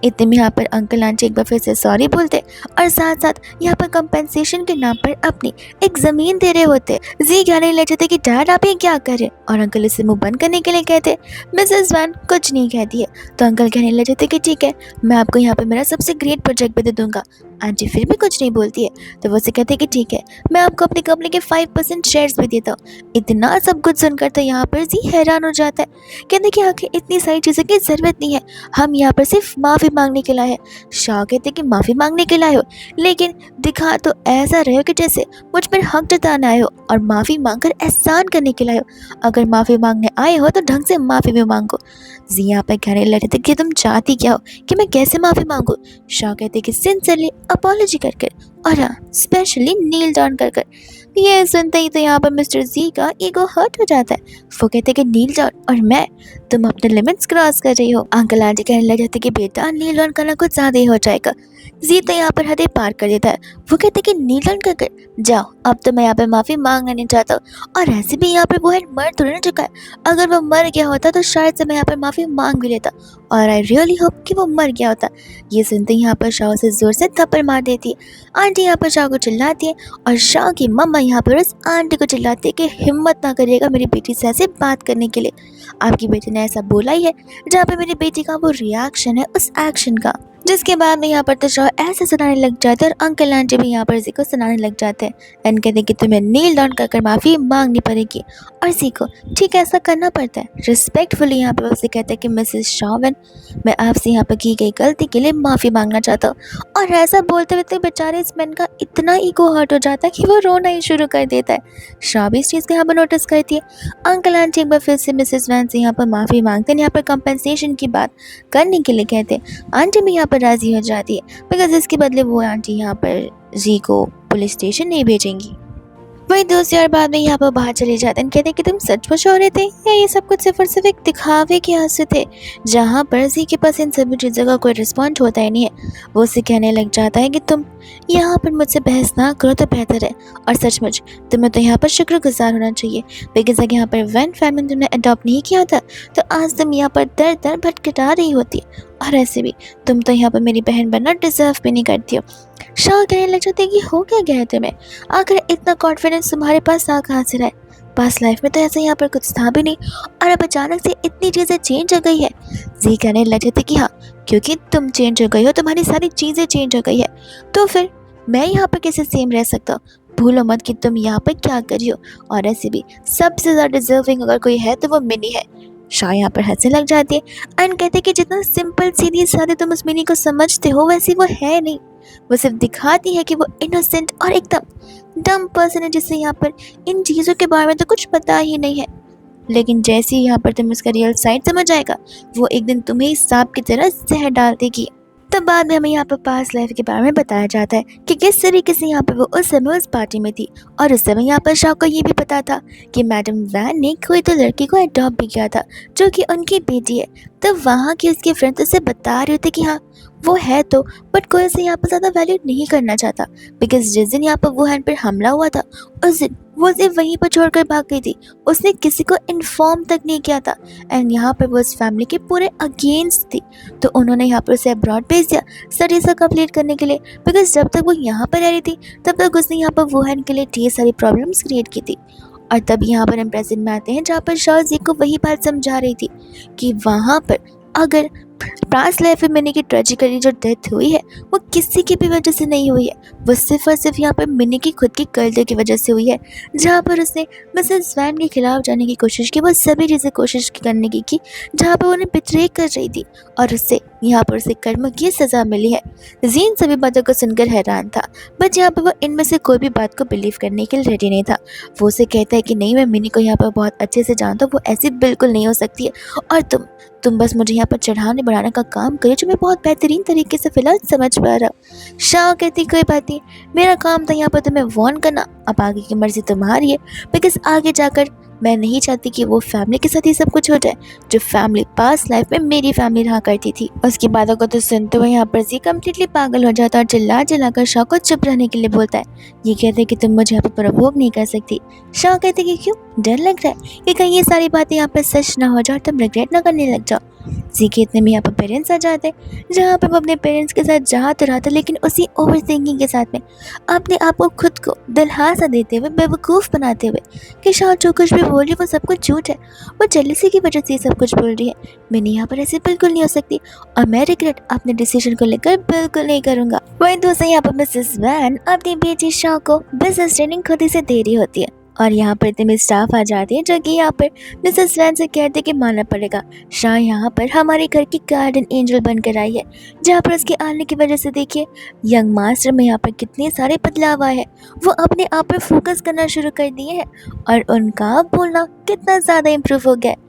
इतने में यहाँ पर अंकल आंटी एक बार फिर से सॉरी बोलते और साथ साथ यहाँ पर कंपेंसेशन के नाम पर अपनी एक ज़मीन दे रहे होते। जी कहने लग जाते कि डैड आप ये क्या कर रहे? और अंकल इसे मुंह बंद करने के लिए कहते। मिसेस वैन कुछ नहीं कहती है तो अंकल कहने लग जाते कि ठीक है मैं आपको यहाँ पर मेरा सबसे ग्रेट प्रोजेक्ट भी दे दूँगा। आंटी फिर भी कुछ नहीं बोलती है तो वो से कहते कि ठीक है मैं आपको अपनी कंपनी के 5% शेयर्स भी देता हूँ। इतना सब कुछ सुनकर तो यहाँ पर जी हैरान हो जाता है, कहते कि आखिर इतनी सारी चीज़ों की ज़रूरत नहीं है, हम यहाँ पर सिर्फ माफ़ी मांगने के लाए हैं। शाह कहते कि माफ़ी मांगने के लाए हो लेकिन दिखा तो ऐसा रहे हो कि जैसे मुझ पर हक जताना आए हो और माफ़ी मांगकर एहसान करने के लाए हो। अगर माफ़ी मांगने आए हो तो ढंग से माफ़ी भी मांगो। जी यहाँ पर कहने लगे थे कि तुम चाहती क्या हो कि मैं कैसे माफ़ी मांगूँ? शाह कहते कि सिंसियरली अपॉलॉजी कर कर और हाँ स्पेशली नील डाउन कर कर। ये सुनते ही तो यहाँ पर मिस्टर जी का ईगो हर्ट हो जाता है। वो कहते कि नील डाउन और मैं, तुम अपने लिमिट्स क्रॉस कर रही हो। अंकल आंटी कहने लग जाते कि बेटा नील डाउन करना कुछ ज़्यादा ही हो जाएगा। जी तो यहाँ पर हदें पार कर देता है। वो कहते कि नील डाउन कर कर जाओ, अब तो मैं यहाँ पर माफ़ी मांगना नहीं चाहता हूँ और ऐसे भी यहाँ पर वो है मर थोड़ी ना चुका है। अगर वो मर गया होता तो शायद से मैं यहाँ पर माफ़ी मांग भी लेता और आई रियली होप कि वो मर गया होता। ये सुनते ही यहाँ पर शाह से ज़ोर से थप्पड़ मार देती है। आंटी यहाँ पर शाह को चिल्लाती है और शाह की मम्मा यहाँ पर उस आंटी को चिल्लाती है कि हिम्मत ना करिएगा मेरी बेटी से ऐसे बात करने के लिए, आपकी बेटी ने ऐसा बोला ही है। जहाँ पे मेरी बेटी का वो रिएक्शन है उस एक्शन का, जिसके बाद में यहाँ पर तो शाह ऐसे सुनाने लग जाते हैं और अंकल आंटी भी यहाँ पर जी को सुनाने लग जाते हैं एंड कहते हैं कि तुम्हें नील डाउन कर माफ़ी मांगनी पड़ेगी और जी को ठीक ऐसा करना पड़ता है। रिस्पेक्टफुली यहाँ पर उसे कहते हैं कि मिसेस शावन मैं आपसे यहाँ पर की गई गलती के लिए माफ़ी मांगना चाहता हूँ। और ऐसा बोलते हुए तो बेचारे इस मैन का इतना ईगो हर्ट हो जाता है कि वो रोना ही शुरू कर देता है। शाह भी इस चीज़ को यहाँ पर नोटिस करती है। अंकल आंटी एक बार फिर से मिसेस वैन से यहाँ पर माफ़ी मांगते हैं, यहाँ पर कंपनसेशन की बात करने के लिए कहते हैं। आंटी भी यहाँ पर राज़ी हो जाती है बिकॉज इसके बदले वो आंटी यहाँ पर जी को पुलिस स्टेशन नहीं भेजेंगी। वही दूसरी और बाद में यहाँ पर बाहर चले जाते हैं, कहते हैं कि तुम सचमुच हो रहे थे या ये सब कुछ सिर्फ और सिर्फ एक दिखावे के आंसू थे, जहाँ पर जी के पास इन सभी चीज़ों का कोई रिस्पॉन्ड होता ही नहीं है। वो उसे कहने लग जाता है कि तुम यहाँ पर मुझसे बहस ना करो तो बेहतर है और सचमुच तुम्हें तो यहाँ पर शुक्रगुजार होना चाहिए बिकॉज अगर यहाँ पर वैन फैमिली तुमने अडॉप्ट नहीं किया था तो आज तुम यहाँ पर दर दर भटकटा रही होती और ऐसे भी तुम तो यहाँ पर मेरी बहन बनना डिजर्व भी नहीं करती हो। शाह कहने लग जाते कि हो क्या गया है तुम्हें, आखिर इतना कॉन्फिडेंस तुम्हारे पास आ कहाँ से रहा है? पास्ट लाइफ में तो ऐसा यहाँ पर कुछ था भी नहीं और अब अचानक से इतनी चीज़ें चेंज हो गई है। जी कहने लगे थे कि हाँ, क्योंकि तुम चेंज हो गई हो, तुम्हारी सारी चीज़ें चेंज हो गई है, तो फिर मैं यहाँ पर कैसे सेम रह सकता हूँ। भूलो मत कि तुम यहाँ पर क्या कर रही हो, और ऐसे भी सबसे ज़्यादा डिजर्विंग अगर कोई है तो वो मिनी है। शाह यहाँ पर हंसने लग जाती है एंड कहते कि जितना सिंपल सीधी साधे तुम उस मिनी को समझते हो वैसे वो है नहीं। वो सिर्फ दिखाती है कि वो इनोसेंट और एकदम डम पर्सन है जिससे यहाँ पर इन चीज़ों के बारे में तो कुछ पता ही नहीं है। लेकिन जैसे ही यहाँ पर तुम इसका रियल साइड समझ आएगा, वो एक दिन तुम्हें सांप की तरह जहर डाल देगी। तब बाद में हमें यहाँ पर पास्ट लाइफ के बारे में बताया जाता है कि किस तरीके से यहाँ पर वो उस समय उस पार्टी में थी, और उस समय यहाँ पर शाह को ये भी पता था कि मैडम वैन ने कोई तो लड़की को अडॉप्ट भी किया था जो कि उनकी बेटी है। तब वहाँ के उसके फ्रेंड्स उसे बता रहे थे कि हाँ वो है तो, बट कोई उसे यहाँ पर ज़्यादा वैल्यू नहीं करना चाहता, बिकॉज जिस दिन यहाँ पर वो हैंड पर हमला हुआ था उस दिन वो उसे वहीं पर छोड़कर भाग गई थी। उसने किसी को इन्फॉर्म तक नहीं किया था एंड यहाँ पर वो उस फैमिली के पूरे अगेंस्ट थी। तो उन्होंने यहाँ पर उसे अब्रॉड भेज दिया स्टडीज को कंप्लीट करने के लिए, बिकॉज जब तक वो यहाँ पर रह रही थी तब तक उसने यहाँ पर वुहान के लिए ढेर सारी प्रॉब्लम्स क्रिएट की थी। और तब यहाँ पर हम प्रेजेंट में आते हैं जहाँ पर शाह जी को वही बात समझा रही थी कि वहाँ पर अगर पास्ट लाइफ में मिनी की ट्रेजिकली जो डेथ हुई है वो किसी की भी वजह से नहीं हुई है, वो सिर्फ और सिर्फ यहाँ पर मिनी की खुद की कर्तव्य की वजह से हुई है। जहाँ पर उसने मिसेस वैन के खिलाफ जाने की कोशिश की, वो सभी चीज़ें कोशिश करने की जहाँ पर उन्हें बिट्रे कर रही थी, और उससे यहाँ पर उसे कर्म की सज़ा मिली है। जीन सभी बातों को सुनकर हैरान था, बट यहाँ पर वो इनमें से कोई भी बात को बिलीव करने के लिए रेडी नहीं था। वो उसे कहता है कि नहीं, मैं मिनी को यहाँ पर बहुत अच्छे से जानता हूँ, वो ऐसी बिल्कुल नहीं हो सकती है, और तुम बस मुझे यहाँ पर चढ़ाने बढ़ाने का काम करो जो मैं बहुत बेहतरीन तरीके से फिलहाल समझ पा रहा हूँ। शाह कहती कोई बात नहीं, मेरा काम था यहाँ पर तुम्हें वार्न करना, अब आगे की मर्जी तुम्हारी है, बिकॉज आगे जाकर मैं नहीं चाहती कि वो फैमिली के साथ ही सब कुछ हो जाए जो फैमिली पास्ट लाइफ में मेरी फैमिली रहा करती थी। उसकी बातों को तो सुनते हुए यहाँ पर जी कम्प्लीटली पागल हो जाता है और चिल्ला चिल्लाकर शाह को चुप रहने के लिए बोलता है। ये कहते कि तुम मुझे यहाँ पर प्रवोक नहीं कर सकती। शाह कहते कि क्यों, डर लग रहा है कि कहीं ये सारी बातें यहाँ पर सच ना हो जाए, तुम रिग्रेट ना करने लग जाओ। जी के इतने में यहाँ पर पेरेंट्स आ जाते हैं, जहाँ पर वो अपने पेरेंट्स के साथ जा तो रहा था लेकिन उसी ओवर थिंकिंग के साथ में अपने आप को खुद को दिलहासा देते हुए बेवकूफ़ बनाते हुए कि शाह जो कुछ भी बोल रही है वो सब कुछ झूठ है, वो जेलसी की वजह से ये सब कुछ बोल रही है, मैंने यहाँ पर ऐसे बिल्कुल नहीं हो सकती और मैं रिग्रेट अपने डिसीजन को लेकर बिल्कुल नहीं करूँगा। वहीं दूसरा यहाँ पर मिसेस वैन अपनी बेटी शाह को बिजनेस ट्रेनिंग खुद ही से दे रही होती है, और यहाँ पर इतने स्टाफ आ जाते हैं जो कि यहाँ पर मिसेस वैन से कहते कि मानना पड़ेगा, शाह यहाँ पर हमारे घर की गार्डन एंजल बनकर आई है, जहाँ पर उसके आने की वजह से देखिए यंग मास्टर में यहाँ पर कितने सारे बदलाव आए हैं, वो अपने आप पर फोकस करना शुरू कर दिए हैं और उनका बोलना कितना ज़्यादा इम्प्रूव हो गया है।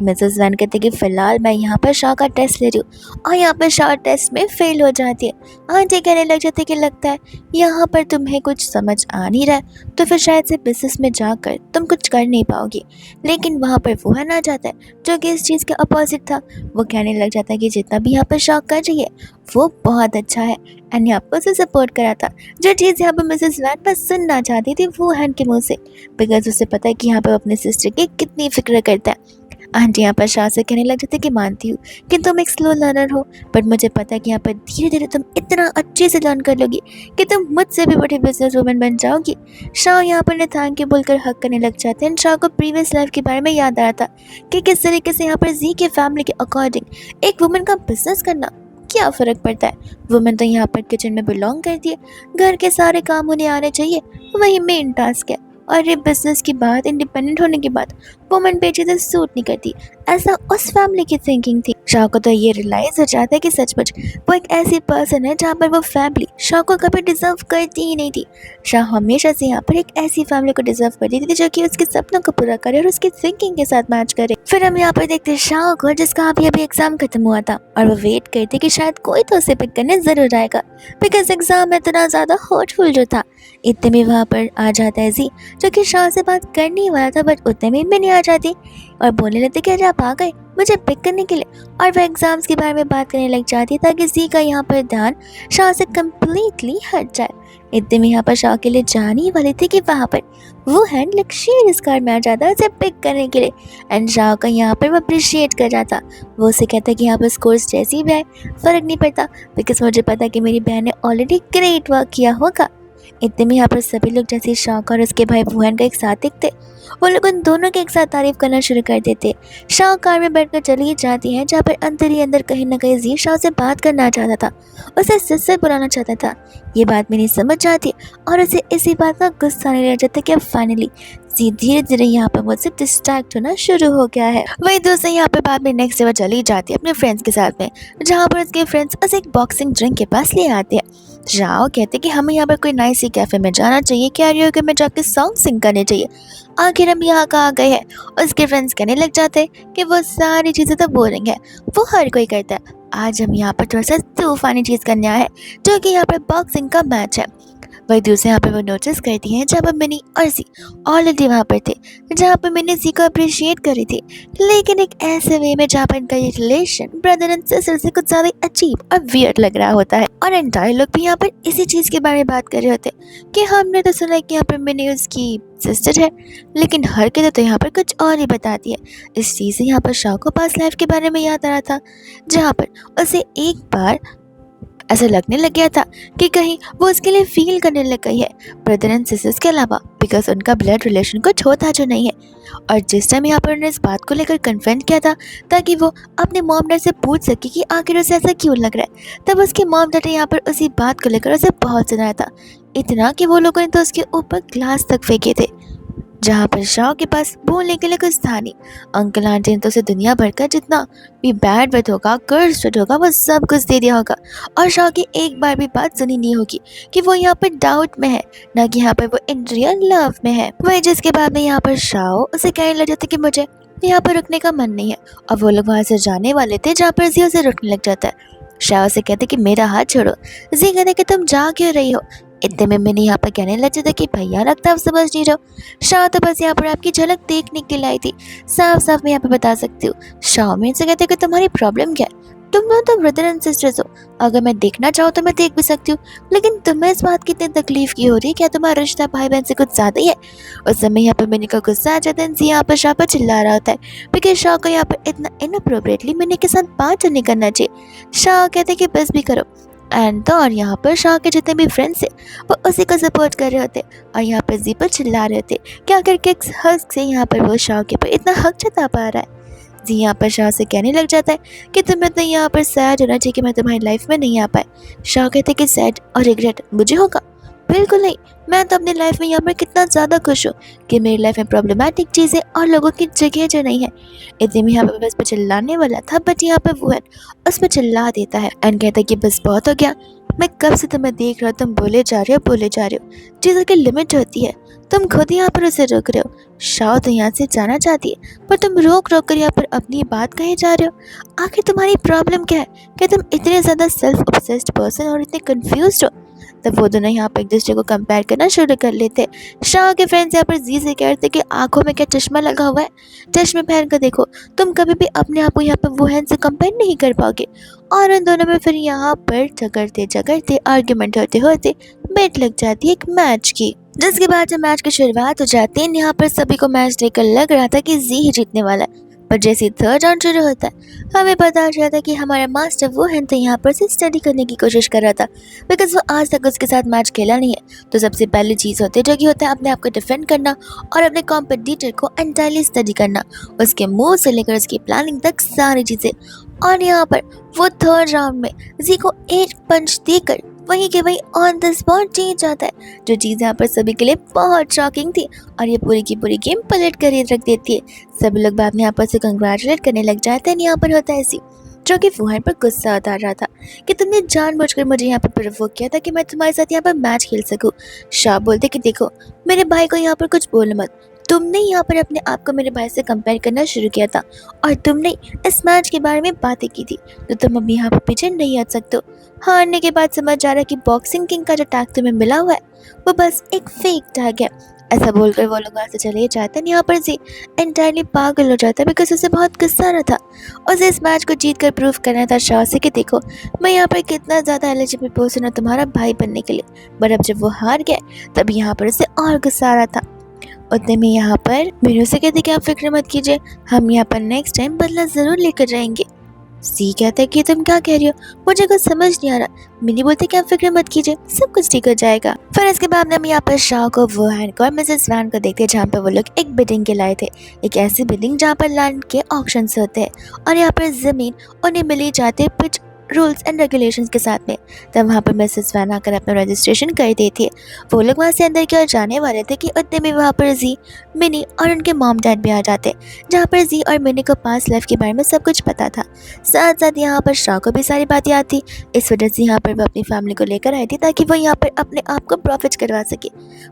मिसेस वैन कहते कि फ़िलहाल मैं यहाँ पर शाह का टेस्ट ले रही हूँ, और यहाँ पर शाह टेस्ट में फ़ेल हो जाती है। आंटी कहने लग जाती है कि लगता है यहाँ पर तुम्हें कुछ समझ आ नहीं रहा है, तो फिर शायद से बिजनेस में जाकर तुम कुछ कर नहीं पाओगी। लेकिन वहाँ पर वुहान आ जाता है जो कि इस चीज़ के अपोजिट था। वो कहने लग जाता है कि जितना भी यहाँ पर शाह कर रही है वो बहुत अच्छा है, एंड यहाँ पर उसे सपोर्ट करा था। जो चीज़ यहाँ पर मिसेस वैन पर सुनना चाहती थी वुहान के मुँह से, बिकॉज उसे पता है कि यहाँ पर अपने सिस्टर की कितनी फिक्र करता है। आंटी यहाँ पर शाह से कहने लग जाती कि मानती हूँ कि तुम एक स्लो लर्नर हो, बट मुझे पता है कि यहाँ पर धीरे धीरे तुम इतना अच्छे से लर्न कर लोगी कि तुम मुझसे भी बड़ी बिजनेस वूमन बन जाओगी। शाह यहाँ पर ने थैंक यू बोलकर हक करने लग जाते हैं। शाह को प्रीवियस लाइफ के बारे में याद आ रहा था कि किस तरीके से यहाँ पर जी के फैमिली के अकॉर्डिंग एक वुमन का बिजनेस करना क्या फ़र्क पड़ता है। वुमेन तो यहाँ पर किचन में बिलोंग करती है, घर के सारे काम उन्हें आने चाहिए, वही मेन टास्क है, और ये बिजनेस की बात इंडिपेंडेंट होने के बाद वुमेन पे चीज़ें सूट नहीं करती, ऐसा उस फैमिली की थिंकिंग थी। शाह को तो ये रियलाइज हो जाता है कि सचमुच वो एक ऐसी पर्सन है जहाँ पर वो फैमिली शाह को कभी डिजर्व करती ही नहीं थी। शाह हमेशा से यहाँ पर एक ऐसी फैमिली को डिजर्व करती थी जो कि उसके सपनों को पूरा करे और उसकी थिंकिंग के साथ मैच करे। फिर हम यहाँ पर देखते शाह को जिसका अभी अभी एग्जाम खत्म हुआ था, और वो वेट करती कि शायद कोई तो उसे पिक करने जरूर आएगा, बिकॉज एग्जाम इतना ज़्यादा हॉटफुल जो था। इतने में वहाँ पर आ जाता है जी जो कि शाह से बात करने ही वाला था, बट उतने में भी नहीं आ जाती और बोलने लगती कि अरे आप आ गए मुझे पिक करने के लिए, और वह एग्ज़ाम्स के बारे में बात करने लग जाती ताकि जी का यहाँ पर ध्यान शाह से कम्प्लीटली हट जाए। इतने में यहाँ पर शाह के लिए जाने ही वाली थी कि वहाँ पर वो हैंड लग्जरियस कार में आ जाता है उसे पिक करने के लिए, एंड शाह का यहाँ पर वो अप्रिशिएट कर जाता। वो उसे कहता है कि यहाँ पर स्कोर्स जैसी भी आए फ़र्क नहीं पड़ता, बिकॉज मुझे पता है कि मेरी बहन ने ऑलरेडी ग्रेट वर्क किया होगा। इतने में यहाँ पर सभी लोग जैसे शाओ और उसके भाई वुहेन का एक साथ दिखते, वो लोग उन दोनों के एक साथ तारीफ करना शुरू कर देते। शाओ कार में बैठकर चली जाती है, जहाँ पर अंदर ही अंदर कहीं ना कहीं जी शाओ से बात करना चाहता था, उसे सच बुलाना चाहता था। ये बात मेरी समझ जाती और उसे इसी बात का गुस्सा नहीं रह जाता कि अब फाइनली जी धीरे धीरे यहाँ पर मुझसे डिस्ट्रैक्ट होना शुरू हो गया है। वही दोस्त यहाँ पर बाद में नेक्स्ट डे चली जाती है अपने फ्रेंड्स के साथ में, जहाँ पर उसके फ्रेंड्स उसे एक बॉक्सिंग ड्रिंक के पास ले आते हैं। जाओ कहते कि हमें यहाँ पर कोई नाइस सी कैफे में जाना चाहिए, कैरियोके में जाके सॉन्ग सिंग करने चाहिए। आखिर हम यहाँ कहाँ गए हैं। उसके फ्रेंड्स कहने लग जाते हैं कि वो सारी चीज़ें तो बोरिंग है, वो हर कोई करता है। आज हम यहाँ पर थोड़ा सा तूफानी चीज़ करने आए हैं, जो कि यहाँ पर बॉक्सिंग का मैच है। वही दूसरे यहाँ पे वो नोटिस करती हैं जब मिनी और जी ऑलरेडी वहाँ पर थे, जहाँ पर मैंने जी को अप्रिशिएट करी थी, लेकिन एक ऐसे वे में जहाँ पर इनका ये रिलेशन ब्रदर एंड सिस्टर से कुछ ज़्यादा अजीब और वियर्ड लग रहा होता है। और एंटायर लोग भी यहाँ पर इसी चीज़ के बारे में बात कर रहे होते कि हमने तो सुना है कि यहाँ पर मिनी उसकी सिस्टर है, लेकिन हरकतें तो यहाँ पर कुछ और ही बताती है। इस चीज़ से यहाँ पर शाओ को पास लाइफ के बारे में याद आ रहा था, जहाँ पर उसे एक बार ऐसा लगने लग गया था कि कहीं वो उसके लिए फील करने लग गई है, ब्रदर एंड सिस्टर्स के अलावा, बिकॉज उनका ब्लड रिलेशन कुछ होता जो नहीं है। और जिस टाइम यहाँ पर उन्होंने इस बात को लेकर कन्फ्रंट किया था ताकि वो अपने मॉम डैड से पूछ सके कि आखिर उसे ऐसा क्यों लग रहा है, तब उसके मॉम डैड ने यहाँ पर उसी बात को लेकर उसे बहुत सुनाया था, इतना कि वो लोगों ने तो उसके ऊपर ग्लास तक फेंके थे, जहाँ पर शाओ के पास बोलने के लिए कुछ था नहीं। अंकल आंटी ने तो उसे दुनिया भर का जितना भी बैड वर्ड होगा, कर्स वर्ड होगा, वो सब कुछ दे दिया होगा, और शाओ की एक बार भी बात सुनी नहीं होगी कि वो यहाँ पर डाउट में है, ना कि यहाँ पर वो इन रियल लव में है। वही जिसके बाद में यहाँ पर शाओ उसे कहने लग जाता कि मुझे यहाँ पर रुकने का मन नहीं है, और वो लोग वहाँ से जाने वाले थे, जहाँ पर जी उसे रुकने लग जाता है। शाओ से कहते कि मेरा हाथ छोड़ो। जी कहते कि तुम जा क्यों रही हो। इतने में मैंने यहाँ पर कहने लग जाता कि भैया लगता है आप समझ नहीं रहो। शाओ तो बस यहाँ पर आपकी झलक देखने के लिए आई थी, साफ साफ मैं यहाँ पर बता सकती हूँ। शाओ मेरे से कहते कि तुम्हारी प्रॉब्लम क्या है, तुम दोनों तो ब्रदर एंड सिस्टर्स हो, अगर मैं देखना चाहूँ तो मैं देख भी सकती हूँ, लेकिन तुम्हें इस बात की इतनी तकलीफ की हो रही है, क्या तुम्हारा रिश्ता भाई बहन से कुछ ज्यादा ही है। उस समय यहाँ पर मैंने का गुस्सा आ जाता है, यहाँ पर शाह पर चिल्ला रहा होता है, बिकॉज शाह को यहाँ पर इतना इनअप्रोप्रिएटली मैंने के साथ बात नहीं करना चाहिए। शाह कहते कि बस भी करो, एंड तो और यहाँ पर शाह के जितने भी फ्रेंड्स थे वो उसी को सपोर्ट कर रहे होते, और यहाँ पर जी पर चिल्ला रहे होते क्या करके हक से यहाँ पर वो शाह के पर इतना हक जता पा रहा है। जी यहाँ पर शाह से कहने लग जाता है कि तुम्हें तो यहाँ पर सैड होना चाहिए कि मैं तुम्हारी लाइफ में नहीं आ पाए। शाह कहते कि सैड और रिग्रेट मुझे होगा, बिल्कुल नहीं, मैं तो अपनी लाइफ में यहाँ पर कितना ज़्यादा खुश हूँ कि मेरी लाइफ में प्रॉब्लमेटिक चीज़ें और लोगों की जगह जो नहीं है। इतने में यहाँ पर बस पर चिल्लाने वाला था, बट यहाँ पर वो है उस पर चिल्ला देता है एंड कहता है कि बस बहुत हो गया, मैं कब से तुम्हें देख रहा हूँ, तुम बोले जा रहे हो, चीज़ों की लिमिट होती है, तुम खुद यहाँ पर उसे रोक रहे हो। शाओ तो यहाँ से जाना चाहती है, पर तुम रोक कर यहाँ पर अपनी बात कहे जा रहे हो। आखिर तुम्हारी प्रॉब्लम क्या है, क्या तुम इतने ज़्यादा सेल्फ ऑब्सेस्ड पर्सन और इतने कंफ्यूज हो। तब वो दोनों यहाँ पर एक दूसरे को कंपेयर करना शुरू कर लेते। शाह के फ्रेंड्स यहाँ पर जी से कहते कि आंखों में क्या चश्मा लगा हुआ है, चश्मे पहन कर देखो, तुम कभी भी अपने आप को यहाँ पर वुहेन से कंपेयर नहीं कर पाओगे। और उन दोनों में फिर यहाँ पर झगड़ते आर्ग्यूमेंट होते होते बेट लग जाती है एक मैच की, जिसके बाद जब मैच की शुरुआत हो जाती है, यहाँ पर सभी को मैच देखकर लग रहा था कि जी ही जीतने वाला है। पर जैसे थर्ड राउंड शुरू होता है, हमें पता चलता है कि हमारा मास्टर वो है तो यहाँ पर से स्टडी करने की कोशिश कर रहा था, बिकॉज वो आज तक उसके साथ मैच खेला नहीं है। तो सबसे पहली चीज़ होती है जो कि होता है अपने आप को डिफेंड करना और अपने कॉम्पिटिटर को एंटायरली स्टडी करना, उसके मूव से लेकर उसकी प्लानिंग तक सारी चीज़ें। और यहाँ पर वो थर्ड राउंड में जी को एक पंच देकर वहीं के वहीं ऑन द स्पॉट जीत जाता है, जो चीज़ यहाँ पर सभी के लिए बहुत शॉकिंग थी, और ये पूरी की पूरी गेम पलट कर रख देती है। सभी लोग बाद में यहाँ पर से कंग्रेचुलेट करने लग जाते हैं। यहाँ पर होता है ऐसी जो कि वुहेन पर गुस्सा उतार रहा था कि तुमने जानबूझकर मुझे यहाँ पर प्रोवोक किया था कि मैं तुम्हारे साथ यहाँ पर मैच खेल सकूँ। शाह बोलते कि देखो मेरे भाई को यहाँ पर कुछ बोल मत, तुमने यहाँ पर अपने आप को मेरे भाई से कंपेयर करना शुरू किया था, और तुमने इस मैच के बारे में बातें की थी, तो तुम अब यहाँ पर पीछे नहीं हट सकते हो। हारने के बाद समझ आ रहा है कि बॉक्सिंग किंग का जो टैग तुम्हें मिला हुआ है वो बस एक फेक टैग है। ऐसा बोलकर वो लोग वहाँ से चले जाते हैं। यहाँ पर जी एंटायरली पागल हो जाता है, बिकॉज उसे बहुत गुस्सा आ रहा था, उसे इस मैच को जीत कर प्रूव करना था शाह से कि देखो मैं यहाँ पर कितना ज़्यादा एलिजिबल पर्सन हूँ तुम्हारा भाई बनने के लिए। बट अब जब वो हार गया तब यहाँ पर उसे और गुस्सा आ रहा था। उतने में यहाँ पर मेरे से कहते कि आप फिक्र मत कीजिए, हम यहाँ पर नेक्स्ट टाइम बदला ज़रूर लेकर जाएंगे। सी कहता है कि तुम क्या कह रही हो, मुझे कुछ समझ नहीं आ रहा। मिनी बोलते कि आप फिक्र मत कीजिए, सब कुछ ठीक हो जाएगा। फिर इसके बाद हम यहाँ पर शाह को, वो हैंक और मिसेस वैन को देखते हैं जहाँ पर वो लोग एक बिल्डिंग के लाए थे। एक ऐसी बिल्डिंग जहाँ पर लैंड के ऑक्शन होते हैं और यहाँ पर जमीन उन्हें मिली जाती है कुछ रूल्स एंड रेगुलेशंस के साथ में। तब वहाँ पर मिसेस वैन आकर अपना रजिस्ट्रेशन कर देती है। वो लोग वहाँ से अंदर की ओर जाने वाले थे कि उतने में वहाँ पर जी, मिनी और उनके मॉम डैड भी आ जाते, जहाँ पर जी और मिनी को पास लाइफ के बारे में सब कुछ पता था। साथ साथ यहाँ पर शाह को भी सारी बात याद थी। इस वजह से यहाँ पर वो अपनी फैमिली को लेकर आई थी ताकि वो यहाँ पर अपने आप को प्रॉफिट करवा सके।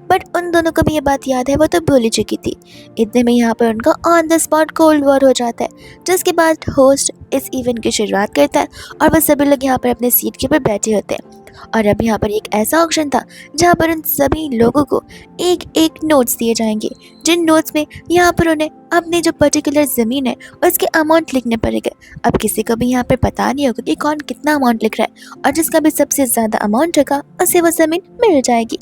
बट उन दोनों को भी ये बात याद है, वो तो भूल ही चुकी थी। इतने में यहाँ पर उनका on the spot cold war हो जाता है, जिसके बाद होस्ट इस इवेंट की शुरुआत करता है और वह सभी लोग यहाँ पर अपने सीट के ऊपर बैठे होते हैं। और अब यहाँ पर एक ऐसा ऑक्शन था जहाँ पर उन सभी लोगों को एक एक नोट्स दिए जाएंगे, जिन नोट्स में यहाँ पर उन्हें अपनी जो पर्टिकुलर ज़मीन है उसके अमाउंट लिखने पड़ेंगे। अब किसी को भी यहाँ पर पता नहीं होगा कि कौन कितना अमाउंट लिख रहा है, और जिसका भी सबसे ज़्यादा अमाउंट होगा उसे वो ज़मीन मिल जाएगी।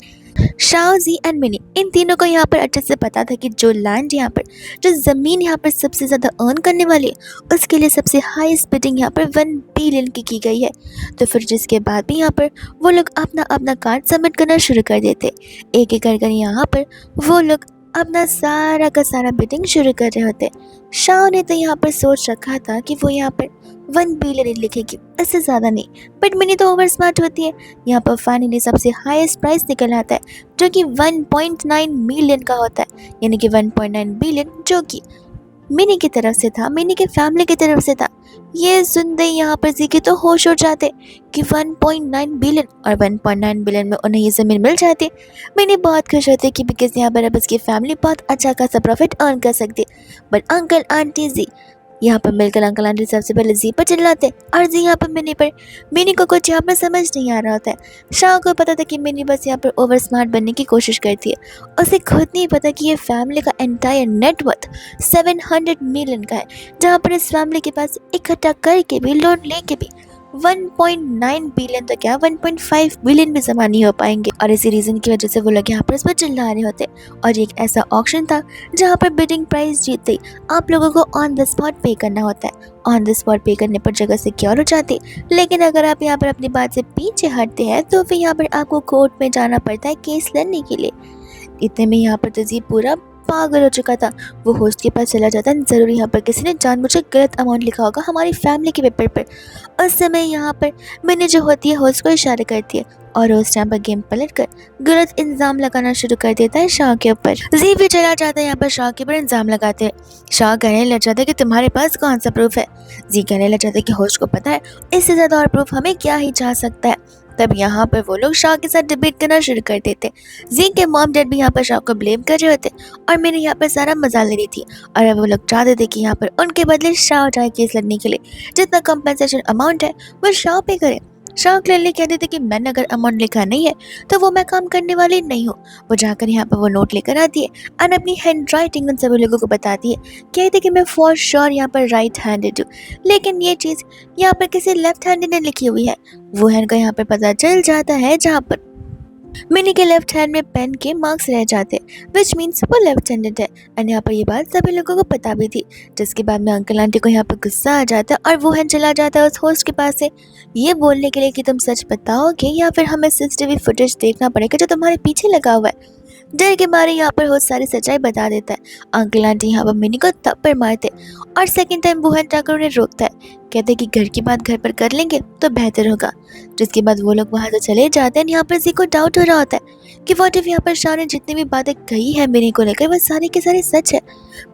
शाओ, जी एंड मिनी, इन तीनों को यहाँ पर अच्छे से पता था कि जो लैंड यहाँ पर, जो ज़मीन यहाँ पर सबसे ज़्यादा अर्न करने वाली है, उसके लिए सबसे हाईएस्ट बिडिंग यहाँ पर 1 बिलियन की गई है। तो फिर जिसके बाद भी यहाँ पर वो लोग अपना अपना कार्ड सबमिट करना शुरू कर देते। एक एक कर यहाँ पर वो लोग अपना सारा का सारा बिडिंग शुरू कर रहे होते। शाओ ने तो यहाँ पर सोच रखा था कि वो यहाँ पर 1 बिलियन लिखेगी, इससे ज़्यादा नहीं। बट मिनी तो ओवर स्मार्ट होती है। यहाँ पर फाइनली सबसे हाईएस्ट प्राइस निकल आता है, जो कि 1.9 मिलियन का होता है, यानी कि 1.9 बिलियन, जो कि मिनी की तरफ से था, मिनी के फैमिली की तरफ से था। ये सुनते ही यहाँ पर जी के तो होश उड़ जाते कि 1.9 बिलियन, और 1.9 बिलियन में उन्हें ये ज़मीन मिल जाती। मिनी बहुत खुश होते कि बिकॉज यहाँ पर अब उसकी फैमिली बहुत अच्छा खासा प्रॉफिट अर्न कर सकती। बट अंकल आंटी जी यहाँ पर मिलकर अंकल आंटी सबसे पहले जी पर चिल्लाते और जी यहाँ पर मिनी पर। मिनी को कुछ यहाँ पर समझ नहीं आ रहा होता है। शाह को पता था कि मिनी बस यहाँ पर ओवर स्मार्ट बनने की कोशिश करती है। उसे खुद नहीं पता कि ये फैमिली का एंटायर नेटवर्थ 700 मिलियन का है, जहाँ पर इस फैमिली के पास इकट्ठा करके भी, लोन लेके भी 1.9 बिलियन तो क्या 1.5 बिलियन भी जमा नहीं हो पाएंगे। और इसी रीज़न की वजह से वो लोग यहाँ पर इस पर चिल्ला रहे होते। और एक ऐसा ऑक्शन था जहाँ पर बिडिंग प्राइस जीतते ही आप लोगों को ऑन द स्पॉट पे करना होता है। ऑन द स्पॉट पे करने पर जगह सिक्योर हो जाती, लेकिन अगर आप यहाँ पर अपनी बात से पीछे हटते हैं तो फिर यहाँ पर आपको कोर्ट में जाना पड़ता है केस लड़ने के लिए। इतने में यहाँ पर तजीब पूरा पागल हो चुका था। वो होस्ट के पास चला जाता, जरूर यहाँ पर किसी ने जानबूझकर गलत अमाउंट लिखा होगा हमारी फैमिली के पेपर पर। उस समय यहाँ पर मैंने जो होती है होस्ट को इशारा करती है और होस्ट यहाँ पर गेम पलट कर गलत इल्ज़ाम लगाना शुरू कर देता है शाह के ऊपर। जी भी चला जाता है यहाँ पर शाह के ऊपर इल्ज़ाम लगाते हैं। शाह कहने लग जाता है कि तुम्हारे पास कौन सा प्रूफ है। जी कहने लग जाता है कि होस्ट को पता है, इससे ज़्यादा और प्रूफ हमें क्या ही चाह सकता है। तब यहाँ पर वो लोग शाह के साथ डिबेट करना शुरू कर देते। जी के मॉम डैड भी यहाँ पर शाह को ब्लेम कर रहे होते और मैंने यहाँ पर सारा मजा ले रही थी। और अब वो लोग चाहते थे कि यहाँ पर उनके बदले शाह जाए केस लड़ने के लिए, जितना कंपनसेशन अमाउंट है वो शाह पे करे। शाह क्लियरली कहते थे कि मैंने अगर अमाउंट लिखा नहीं है तो वो मैं काम करने वाली नहीं हूँ। वो जाकर यहाँ पर वो नोट लेकर आती है और अपनी हैंड राइटिंग उन सभी लोगों को बताती है। कहती कि मैं फॉर श्योर यहाँ पर राइट हैंडेड हूँ, लेकिन ये चीज़ यहाँ पर किसी लेफ्ट हैंडेड ने लिखी हुई है। वो हैंड को यहाँ पर पता चल जाता है, जहाँ पर मिनी के लेफ्ट हैंड में पेन के मार्क्स रह जाते, विच मीन्स वो लेफ्ट हैंडेड है। और यहाँ पर ये बात सभी लोगों को पता भी थी। जिसके बाद में अंकल आंटी को यहाँ पर गुस्सा आ जाता है और वो हैंड चला जाता है उस होस्ट के पास से, ये बोलने के लिए कि तुम सच बताओगे या फिर हमें सीसीटीवी फुटेज देखना पड़ेगा जो तुम्हारे पीछे लगा हुआ है। डर के मारे यहाँ पर होस्ट सारी सच्चाई बता देता है। अंकल आंटी यहाँ पर मिनी को थप्पड़ मारते और सेकंड टाइम वो हैंड जाकर उन्हें रोकता है। कहते कि घर की बात घर पर कर लेंगे तो बेहतर होगा। जिसके बाद वो लोग वहाँ से चले जाते हैं। यहाँ पर जी को डाउट हो रहा होता है कि व्हाट इफ यहाँ पर शाह ने जितनी भी बातें कही है मिनी को लेकर वो सारी के सारी सच है,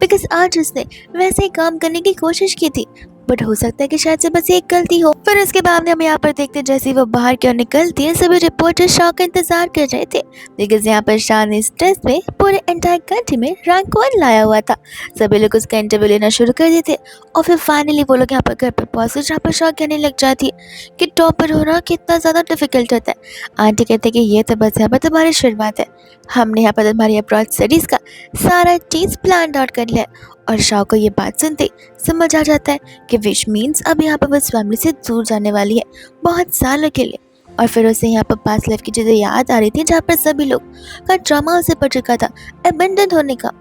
बिकॉज आज उसने वैसे ही काम करने की कोशिश की थी, बट हो सकता है कि शायद से बस एक गलती हो। फिर उसके बाद हम यहाँ पर देखते जैसे वो बाहर की ओर निकलती है, सभी रिपोर्टर शाह का इंतजार कर रहे थे, बिकॉज यहाँ पर शाह ने इस टेस्ट में पूरे एंटायर कंट्री में रैंक 1 लाया हुआ था। सभी लोग उसका इंटरव्यू लेना शुरू कर देते और फिर फाइनली वो लोग यहाँ पर घर पर पहुँचते, जहाँ पर शाह कहने लग जाती है कि टॉपर होना कितना ज़्यादा डिफिकल्ट होता है। आंटी कहते कि ये तो बस यहाँ पर तुम्हारी शुरुआत है, हमने यहाँ पर तुम्हारी अब्रॉड स्टडीज़ का सारा चीज़ प्लान आउट कर लिया। और शाह को ये बात सुनते समझ आ जाता है कि विच मीन्स अब यहाँ पर बस फैमिली से दूर जाने वाली है बहुत सालों के लिए। और फिर उसे यहाँ पर पास लाइफ की चीज़ें याद आ रही थी, जहाँ पर सभी लोग का ट्रॉमा उसे पड़ चुका था अबेंडन होने का।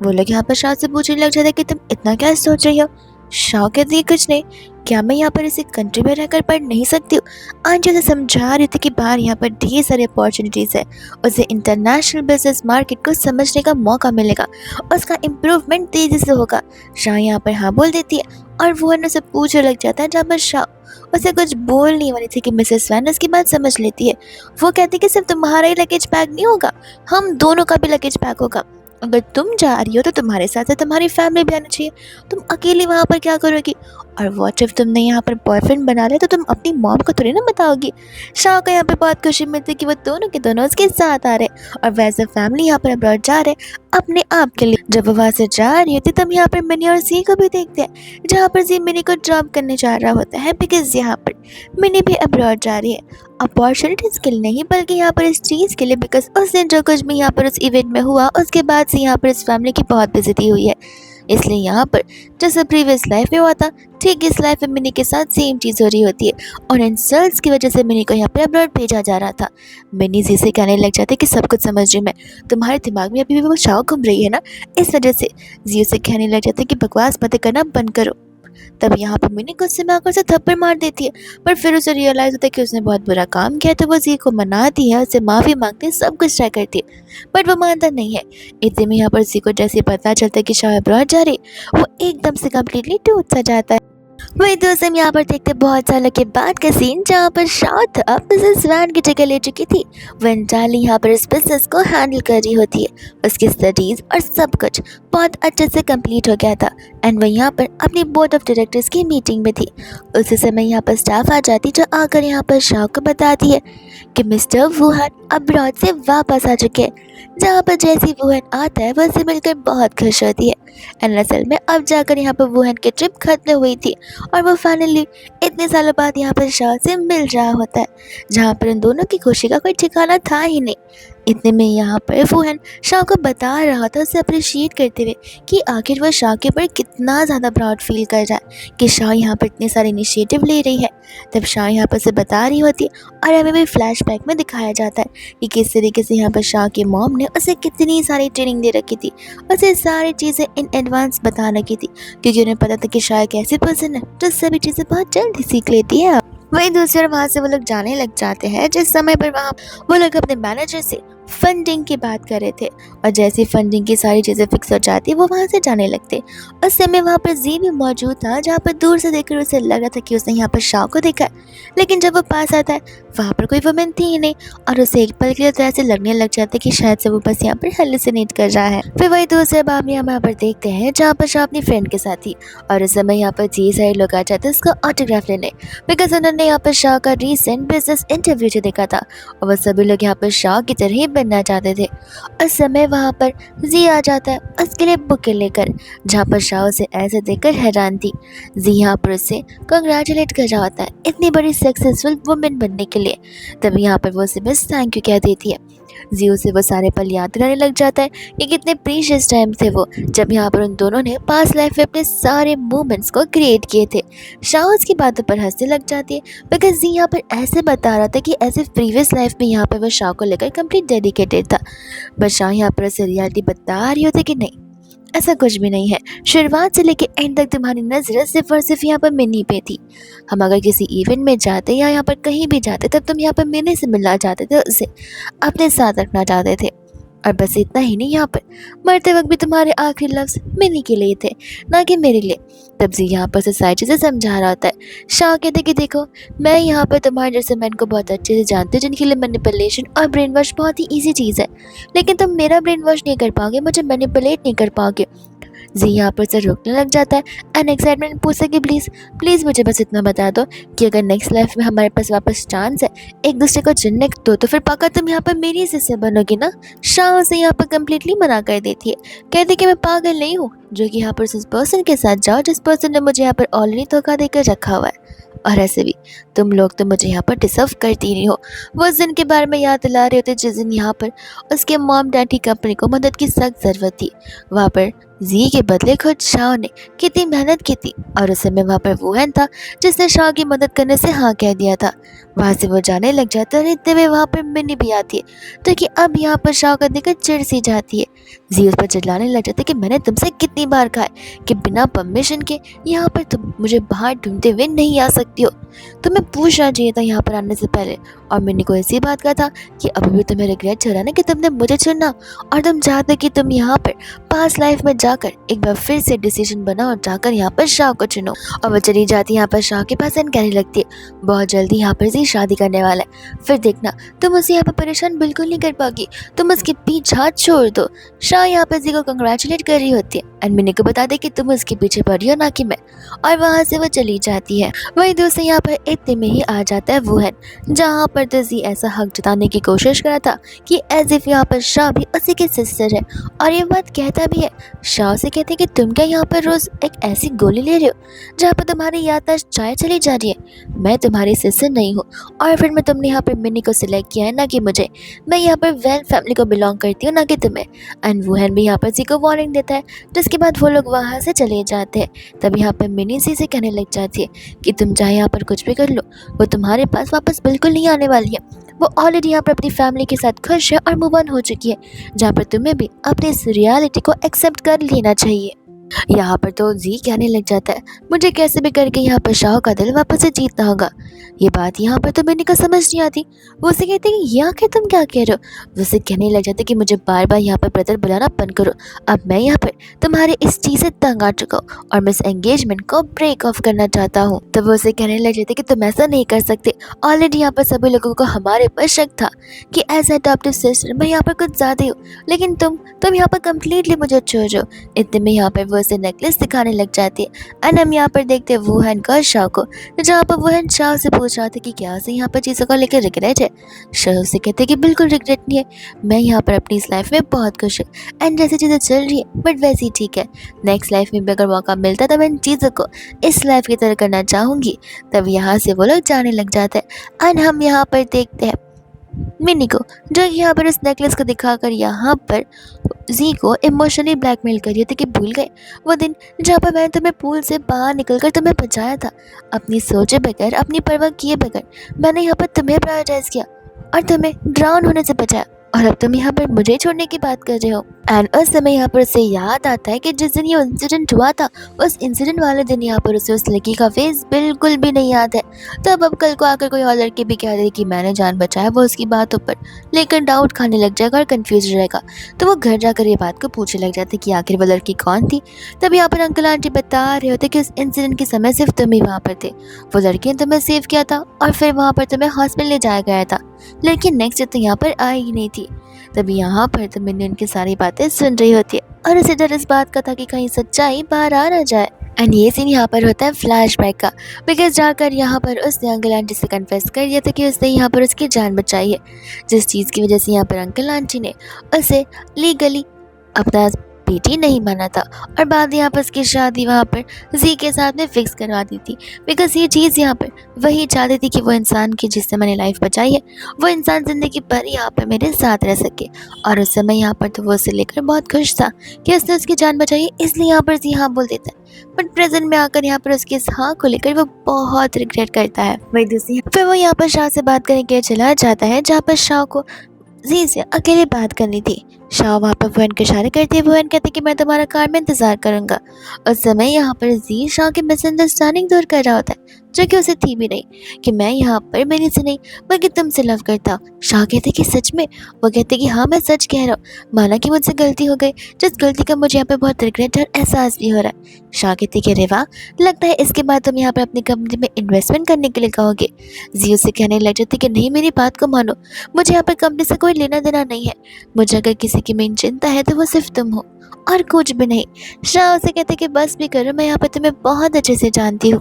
वो लोग यहाँ पर शाह से पूछने लग जाते कि तुम इतना क्या सोच रही हो। शाओ कहती है कुछ नहीं, क्या मैं यहाँ पर इसी कंट्री में रहकर पढ़ नहीं सकती हूँ। आंटी उसे समझा रही थी कि बाहर यहाँ पर ढेर सारी अपॉर्चुनिटीज़ है, उसे इंटरनेशनल बिजनेस मार्केट को समझने का मौका मिलेगा, उसका इम्प्रूवमेंट तेज़ी से होगा। शाओ यहाँ पर हाँ बोल देती है और वो उसे पूछने लग जाता है, जहाँ पर शाओ उसे कुछ बोलने वाली थी कि मिसेस वैन उसकी बात समझ लेती है। वो कहती है कि सिर्फ तुम्हारा ही लगेज पैक नहीं होगा, हम दोनों का भी लगेज पैक होगा। अगर तुम जा रही हो तो तुम्हारे साथ साथ तुम्हारी फैमिली भी आनी चाहिए, तुम अकेली वहाँ पर क्या करोगी? और व्हाट इफ तुमने यहाँ पर बॉयफ्रेंड बना लिया तो तुम अपनी मॉम को थोड़ी ना बताओगी। शाह को यहाँ पे बहुत खुशी मिलती है कि वो दोनों के दोनों उसके साथ आ रहे और वैसे फैमिली यहाँ पर अब्रॉड जा रहे अपने आप के लिए। जब वो वहाँ से जा रही होती तब यहाँ पर मिनी और जी को भी देखते हैं, जहाँ पर जी मिनी को ड्रॉप करने जा रहा होता है, बिकॉज यहाँ पर मिनी भी अब्रॉड जा रही है अपॉर्चुनिटीज़ के लिए नहीं, बल्कि यहाँ पर इस चीज़ के लिए बिकॉज उस दिन जो कुछ भी यहाँ पर उस इवेंट में हुआ उसके बाद से यहाँ पर इस फैमिली की बहुत बेइज्जती हुई है। इसलिए यहाँ पर जैसे प्रीवियस लाइफ में हुआ था, ठीक इस लाइफ में मिनी के साथ सेम चीज़ हो रही होती है और इंसल्ट्स की वजह से मिनी को यहाँ पर अब्रॉड भेजा जा रहा था। मिनी जी से कहने लग जाते कि सब कुछ समझ रही मैं, तुम्हारे दिमाग में अभी भी वो शाव घूम रही है ना, इस वजह से। जी उसे कहने लग जाते कि बकवास मत करना बंद करो। तब यहाँ पर मिनी गुस्से में आकर उसे थप्पड़ मार देती है, पर फिर उसे रियलाइज होता है कि उसने बहुत बुरा काम किया, तो वो जी को मनाती है, उससे माफ़ी मांगती है, सब कुछ ट्राई करती है, बट वो मानता नहीं है। इतने में यहाँ पर जी को जैसे पता चलता है कि शाह अब्रॉड जा रही, वो एकदम से कम्प्लीटली टूट सा जाता है। वही दोस्त हम यहाँ पर देखते बहुत सालों के बाद का सीन, जहाँ पर शाउथ अब बिजनेस वैन की जगह ले चुकी थी। वन चार्ली यहाँ पर इस बिजनेस को हैंडल कर रही होती है, उसकी स्टडीज और सब कुछ बहुत अच्छे से कंप्लीट हो गया था एंड वह यहाँ पर अपनी बोर्ड ऑफ डायरेक्टर्स की मीटिंग में थी। उसी समय यहाँ पर स्टाफ आ जाती, जो आकर यहाँ पर शाह को बताती है कि मिस्टर वुहान अब्रॉड से वापस आ चुके हैं। जहाँ पर जैसी वुहान आता है वह उसे मिलकर बहुत खुश होती है एंड असल में अब जाकर यहाँ पर वुहान की ट्रिप खत्म हुई थी और वो फाइनली इतने सालों बाद यहाँ पर शाह से मिल रहा होता है, जहाँ पर इन दोनों की खुशी का कोई ठिकाना था ही नहीं। इतने में यहाँ पर वुहान शाह को बता रहा था, उसे अप्रिशिएट करते हुए कि आखिर वह शाह के ऊपर कितना ज़्यादा प्राउड फील कर रहा है कि शाह यहाँ पर इतने सारे इनिशिएटिव ले रही है। तब शाह यहाँ पर से बता रही होती है और हमें भी फ्लैशबैक में दिखाया जाता है कि किस तरीके से यहाँ पर शाह की मॉम ने उसे कितनी सारी ट्रेनिंग दे रखी थी, उसे सारी चीज़ें इन एडवांस बता रखी थी, क्योंकि उन्हें पता था कि शाह एक ऐसी पर्सन है जो सभी चीज़ें बहुत जल्दी सीख लेती है। वहीं दूसरी ओर वहाँ से वो लोग जाने लग जाते हैं, जिस समय पर वहाँ वो लोग अपने मैनेजर से फंडिंग की बात कर रहे थे और जैसी फंडिंग की सारी चीज़ें फिक्स हो जाती वो वहाँ से जाने लगते। उस समय वहाँ पर जी भी मौजूद था, जहाँ पर दूर से देखकर उसे लग रहा था कि उसने यहाँ पर शाह को देखा है, लेकिन जब वो पास आता है वहाँ पर कोई वुमेन थी ही नहीं और उसे एक पल के लिए तो ऐसे लगने लग जाता है कि शायद से वो बस यहाँ पर हेलुसिनेट कर रहा है। फिर वही दूसरे बाब यहाँ पर देखते हैं, जहाँ पर शाह अपनी फ्रेंड के साथ थी और उस समय यहाँ पर जी सारे लोग आ जाते हैं उसका ऑटोग्राफ लेने, बिकॉज उन्होंने यहाँ पर शाह का रीसेंट बिजनेस इंटरव्यू जो देखा था और वह सभी लोग यहाँ पर शाह की तरह ही बनना चाहते थे। उस समय वहाँ पर जी आ जाता है उसके लिए बुके लेकर, जहाँ पर शाह उसे ऐसे देखकर हैरान थी। जी यहाँ पर उसे कंग्रेचुलेट कर रहा होता है इतनी बड़ी सक्सेसफुल वुमेन बनने के लिए। तभी यहाँ पर वो उसे बस थैंक यू कह देती है। जी उसे वो सारे पल याद दिलाने लग जाता है कि कितने प्रीशियस टाइम थे वो, जब यहाँ पर उन दोनों ने पास्ट लाइफ में अपने सारे मोमेंट्स को क्रिएट किए थे। शाह उसकी बातों पर हंसने लग जाती है, बिकॉज जी यहाँ पर ऐसे बता रहा था कि ऐसे प्रीवियस लाइफ में यहाँ पर वो शाह को लेकर कंप्लीट डेडिकेटेड था, बट शाह यहाँ पर उसे रियलिटी बता रही होती कि नहीं ऐसा कुछ भी नहीं है। शुरुआत से लेकर एंड तक तुम्हारी नज़र सिर्फ और सिर्फ यहाँ पर मिनी पे थी। हम अगर किसी इवेंट में जाते या यहाँ पर कहीं भी जाते तब तुम यहाँ पर मिनी से मिलना चाहते थे, उसे अपने साथ रखना चाहते थे। और बस इतना ही नहीं, यहाँ पर मरते वक्त भी तुम्हारे आखिरी लफ्ज़ मिनी के लिए थे, ना कि मेरे लिए। तब जी यहाँ पर सोसाइटी से समझा रहा होता है। शाह कहते कि देखो मैं यहाँ पर तुम्हारे जैसे मैन को बहुत अच्छे से जानती हूँ, जिनके लिए मैनिपुलेशन और ब्रेन वॉश बहुत ही ईजी चीज़ है, लेकिन तुम मेरा ब्रेन वॉश नहीं कर पाओगे, मुझे मैनिपुलेट नहीं कर पाओगे। जी यहाँ पर से रोकने लग जाता है एंड एक्साइटमेंट पूछता है कि प्लीज़ प्लीज़ मुझे बस इतना बता दो कि अगर नेक्स्ट लाइफ में हमारे पास वापस चांस है एक दूसरे को चुनने दो, तो फिर पक्का तुम यहाँ पर मेरी हिस्से बनोगी ना। शाह उसे यहाँ पर कम्प्लीटली मना कर देती है, कहती कि मैं पागल नहीं हूँ जो कि यहाँ पर उस पर्सन के साथ जाओ जिस पर्सन ने मुझे यहाँ पर ऑलरेडी धोखा देकर रखा हुआ है, और ऐसे भी तुम लोग तो मुझे यहाँ पर डिजर्व करती नहीं हो। वो उस दिन के बारे में याद दिला रहे होते जिस दिन यहाँ पर उसके मॉम डैड की कंपनी को मदद की सख्त ज़रूरत थी। वहाँ पर जी के बदले खुद शाह ने कितनी मेहनत की थी और उस समय वहाँ पर वुहान था जिसने शाह की मदद करने से हाँ कह दिया था। वहाँ से वो जाने लग जाता है और इतने में वहाँ पर मिनी भी आती है, तो कि अब यहाँ पर शाह को देखकर चिढ़ सी जाती है। जी उस पर चिल्लाने लग जाती है कि मैंने तुमसे कितनी बार कहा है कि बिना परमिशन के यहाँ पर तुम मुझे बाहर ढूंढते हुए नहीं आ सकती हो। तुम्हें पूछना चाहिए था यहाँ पर आने से पहले। और मैंने को ऐसी बात कहा था कि अभी भी तुम्हें रिग्रेट हो रहा है ना कि तुमने मुझे चुना, और तुम चाहते कि तुम यहाँ पर पास्ट लाइफ में जाकर एक बार फिर से डिसीजन बनाओ और जाकर यहाँ पर शाह को चुनो। और वो चली जाती है यहाँ पर शाह के पास एंड कहने लगती है बहुत जल्दी यहाँ पर जी शादी करने वाला है, फिर देखना तुम उसे यहाँ पर परेशान बिल्कुल नहीं कर पाओगी, तुम उसके पीछा छोड़ दो। शाह यहाँ पर जी को कंग्रेचुलेट कर रही होती है एंड मिनी को बता दे कि तुम उसके पीछे पड़ी हो ना कि मैं, और वहाँ से वो चली जाती है। वही दोस्त यहाँ पर इतने में ही आ जाता है वुहेन, जहाँ पर दजी ऐसा हक जताने की कोशिश कर रहा था कि एज इफ यहाँ पर शाह भी उसी की सिस्टर है, और ये बात कहता भी है। शाह से कहते हैं कि तुम क्या यहाँ पर रोज एक ऐसी गोली ले रहे हो जहाँ पर तुम्हारी याददाश्त चाय चली जा रही है, मैं तुम्हारी सिस्टर नहीं हूँ, और फिर मैं तुमने यहाँ पर मिनी को सिलेक्ट किया है ना कि मुझे, मैं यहाँ पर वेल फैमिली को बिलोंग करती हूँ ना कि तुम्हें। एंड वुहेन भी यहाँ पर जी को वार्निंग देता है, जिसके बाद वो लोग वहाँ से चले जाते हैं। तब यहाँ पर मिनी सी से कहने लग जाती है कि तुम चाहे यहाँ पर कुछ भी कर लो, वो तुम्हारे पास वापस बिल्कुल नहीं आने वाली है, वो ऑलरेडी यहाँ पर अपनी फैमिली के साथ खुश है और मूव ऑन हो चुकी है, जहाँ पर तुम्हें भी अपनी इस रियलिटी को एक्सेप्ट कर लेना चाहिए। यहाँ पर तो जी कहने लग जाता है मुझे कैसे भी करके यहाँ पर शाह का दिल वापस से जीतना होगा। ये बात यहाँ पर तो मैंने का समझ नहीं आती। वो उसे कहते हैं कि ये आखिर तुम क्या कह रहे हो। वो उसे कहने लग जाते कि मुझे बार बार यहाँ पर ब्रदर बुलाना बंद करो, अब मैं यहाँ पर तुम्हारे इस चीज़ से तंग आ चुका हूँ और मैं इस एंगेजमेंट को ब्रेक ऑफ करना चाहता हूँ। तब वो उसे कहने लग जाते कि तुम ऐसा नहीं कर सकते, ऑलरेडी यहाँ पर सभी लोगों को हमारे पर शक था कि एज अडॉप्टिव सिस्टर मैं यहाँ पर कुछ ज़्यादा हूँ, लेकिन तुम यहाँ पर कम्प्लीटली मुझे छोड़ रहे हो। इतने में यहाँ पर वो उसे नेकलेस दिखाने लग जाती है एंड हम यहाँ पर देखते हैं वुहेन का शाह को, जहाँ पर वुहेन शाह से पूछ रहा था कि क्या उसे यहाँ पर चीज़ों को लेकर रिग्रेट है। शाह उसे कहते हैं कि बिल्कुल रिग्रेट नहीं है, मैं यहाँ पर अपनी इस लाइफ में बहुत खुश हूँ एंड जैसी चीज़ें चल रही है बट वैसे ही ठीक है, नेक्स्ट लाइफ में भी अगर मौका मिलता तो मैं इन चीज़ों को इस लाइफ की तरह करना चाहूँगी। तब यहाँ से वो लोग जाने लग जाते हैं एंड हम यहाँ पर देखते हैं मिनी को, जो यहाँ पर उस नेकलेस को दिखाकर यहाँ पर जी को इमोशनली ब्लैकमेल कर रही थी कि भूल गए वो दिन जहाँ पर मैंने तुम्हें पूल से बाहर निकलकर तुम्हें बचाया था, अपनी सोचे बगैर अपनी परवाह किए बगैर मैंने यहाँ पर तुम्हें प्रायोरिटाइज किया और तुम्हें ड्राउन होने से बचाया, और अब तुम यहाँ पर मुझे छोड़ने की बात कर रहे हो। एंड उस समय यहाँ पर उसे याद आता है कि जिस दिन ये इंसिडेंट हुआ था उस इंसिडेंट वाले दिन यहाँ पर उसे उस लड़की का फेस बिल्कुल भी नहीं याद है। तो अब कल को आकर कोई और लड़की भी कह दे कि मैंने जान बचाया वो उसकी बातों पर लेकर डाउट खाने लग जाएगा और कंफ्यूज रहेगा, तो वो घर जाकर ये बात को पूछने लग जाते कि आखिर वो लड़की कौन थी। तब यहाँ पर अंकल आंटी बता रहे होते कि उस इंसिडेंट के समय सिर्फ तुम ही वहाँ पर थे, वो लड़की ने तुम्हें सेव किया था और फिर वहाँ पर तुम्हें हॉस्पिटल ले जाया गया था, लड़की नेक्स्ट डे तो यहाँ पर आई ही नहीं थी। तभी यहाँ पर तो मिनी उनकी सारी बातें सुन रही होती है और उसे डर इस बात का था कि कहीं सच्चाई बाहर आ ना जाए। एंड ये सीन यहाँ पर होता है फ्लैशबैक का, बिकॉज जाकर यहाँ पर उसने अंकल आंटी से कन्फेस कर दिया था कि उसने यहाँ पर उसकी जान बचाई है, जिस चीज़ की वजह से यहाँ पर अंकल आंटी ने उसे लीगली अपना बेटी नहीं माना था और बाद यहाँ पर उसकी शादी वहाँ पर जी के साथ में फिक्स करवा दी थी, बिकॉज ये चीज़ यहाँ पर वही चाहती थी कि वो इंसान की जिससे मैंने लाइफ बचाई है वो इंसान ज़िंदगी भर यहाँ पर मेरे साथ रह सके। और उस समय यहाँ पर तो वो उसे लेकर बहुत खुश था कि उसने उसकी जान बचाई, इसलिए यहाँ पर जी हाँ बोल देता है, बट प्रेजेंट में आकर यहाँ पर उसके इस हाँ को लेकर वो बहुत रिग्रेट करता है। वही दूसरी फिर वो यहाँ पर शाह से बात करने के लिए चला जाता है, जहाँ पर शाह को जी से अकेले बात करनी थी। शाह वहाँ पर वुहेन के इशारे करती है, वुहेन कहते कि मैं तुम्हारा कार में इंतज़ार करूँगा। उस समय यहाँ पर जी शाह की मिसअंडरस्टैंडिंग दूर कर रहा होता है, जो कि उसे थी भी नहीं कि मैं यहाँ पर मेरी से नहीं बल्कि तुमसे लव करता हूँ। शाह कहते कि सच में, वो कहते कि हाँ मैं सच कह रहा हूँ, माना कि मुझसे गलती हो गई, जिस गलती का मुझे यहाँ पर बहुत रिग्रेट और एहसास भी हो रहा है। शाह कहते कि अरे वाह, लगता है इसके बाद तुम यहाँ पर अपनी कंपनी में इन्वेस्टमेंट करने के लिए कहोगे। जी उसे कहने लग जाती कि नहीं, मेरी बात को मानो, मुझे यहाँ पर कंपनी से कोई लेना देना नहीं है, मुझे अगर किसी की मेन चिंता है तो वो सिर्फ तुम हो और कुछ भी नहीं। शाह उसे कहते कि बस भी करो, मैं यहाँ पर तुम्हें बहुत अच्छे से जानती हूँ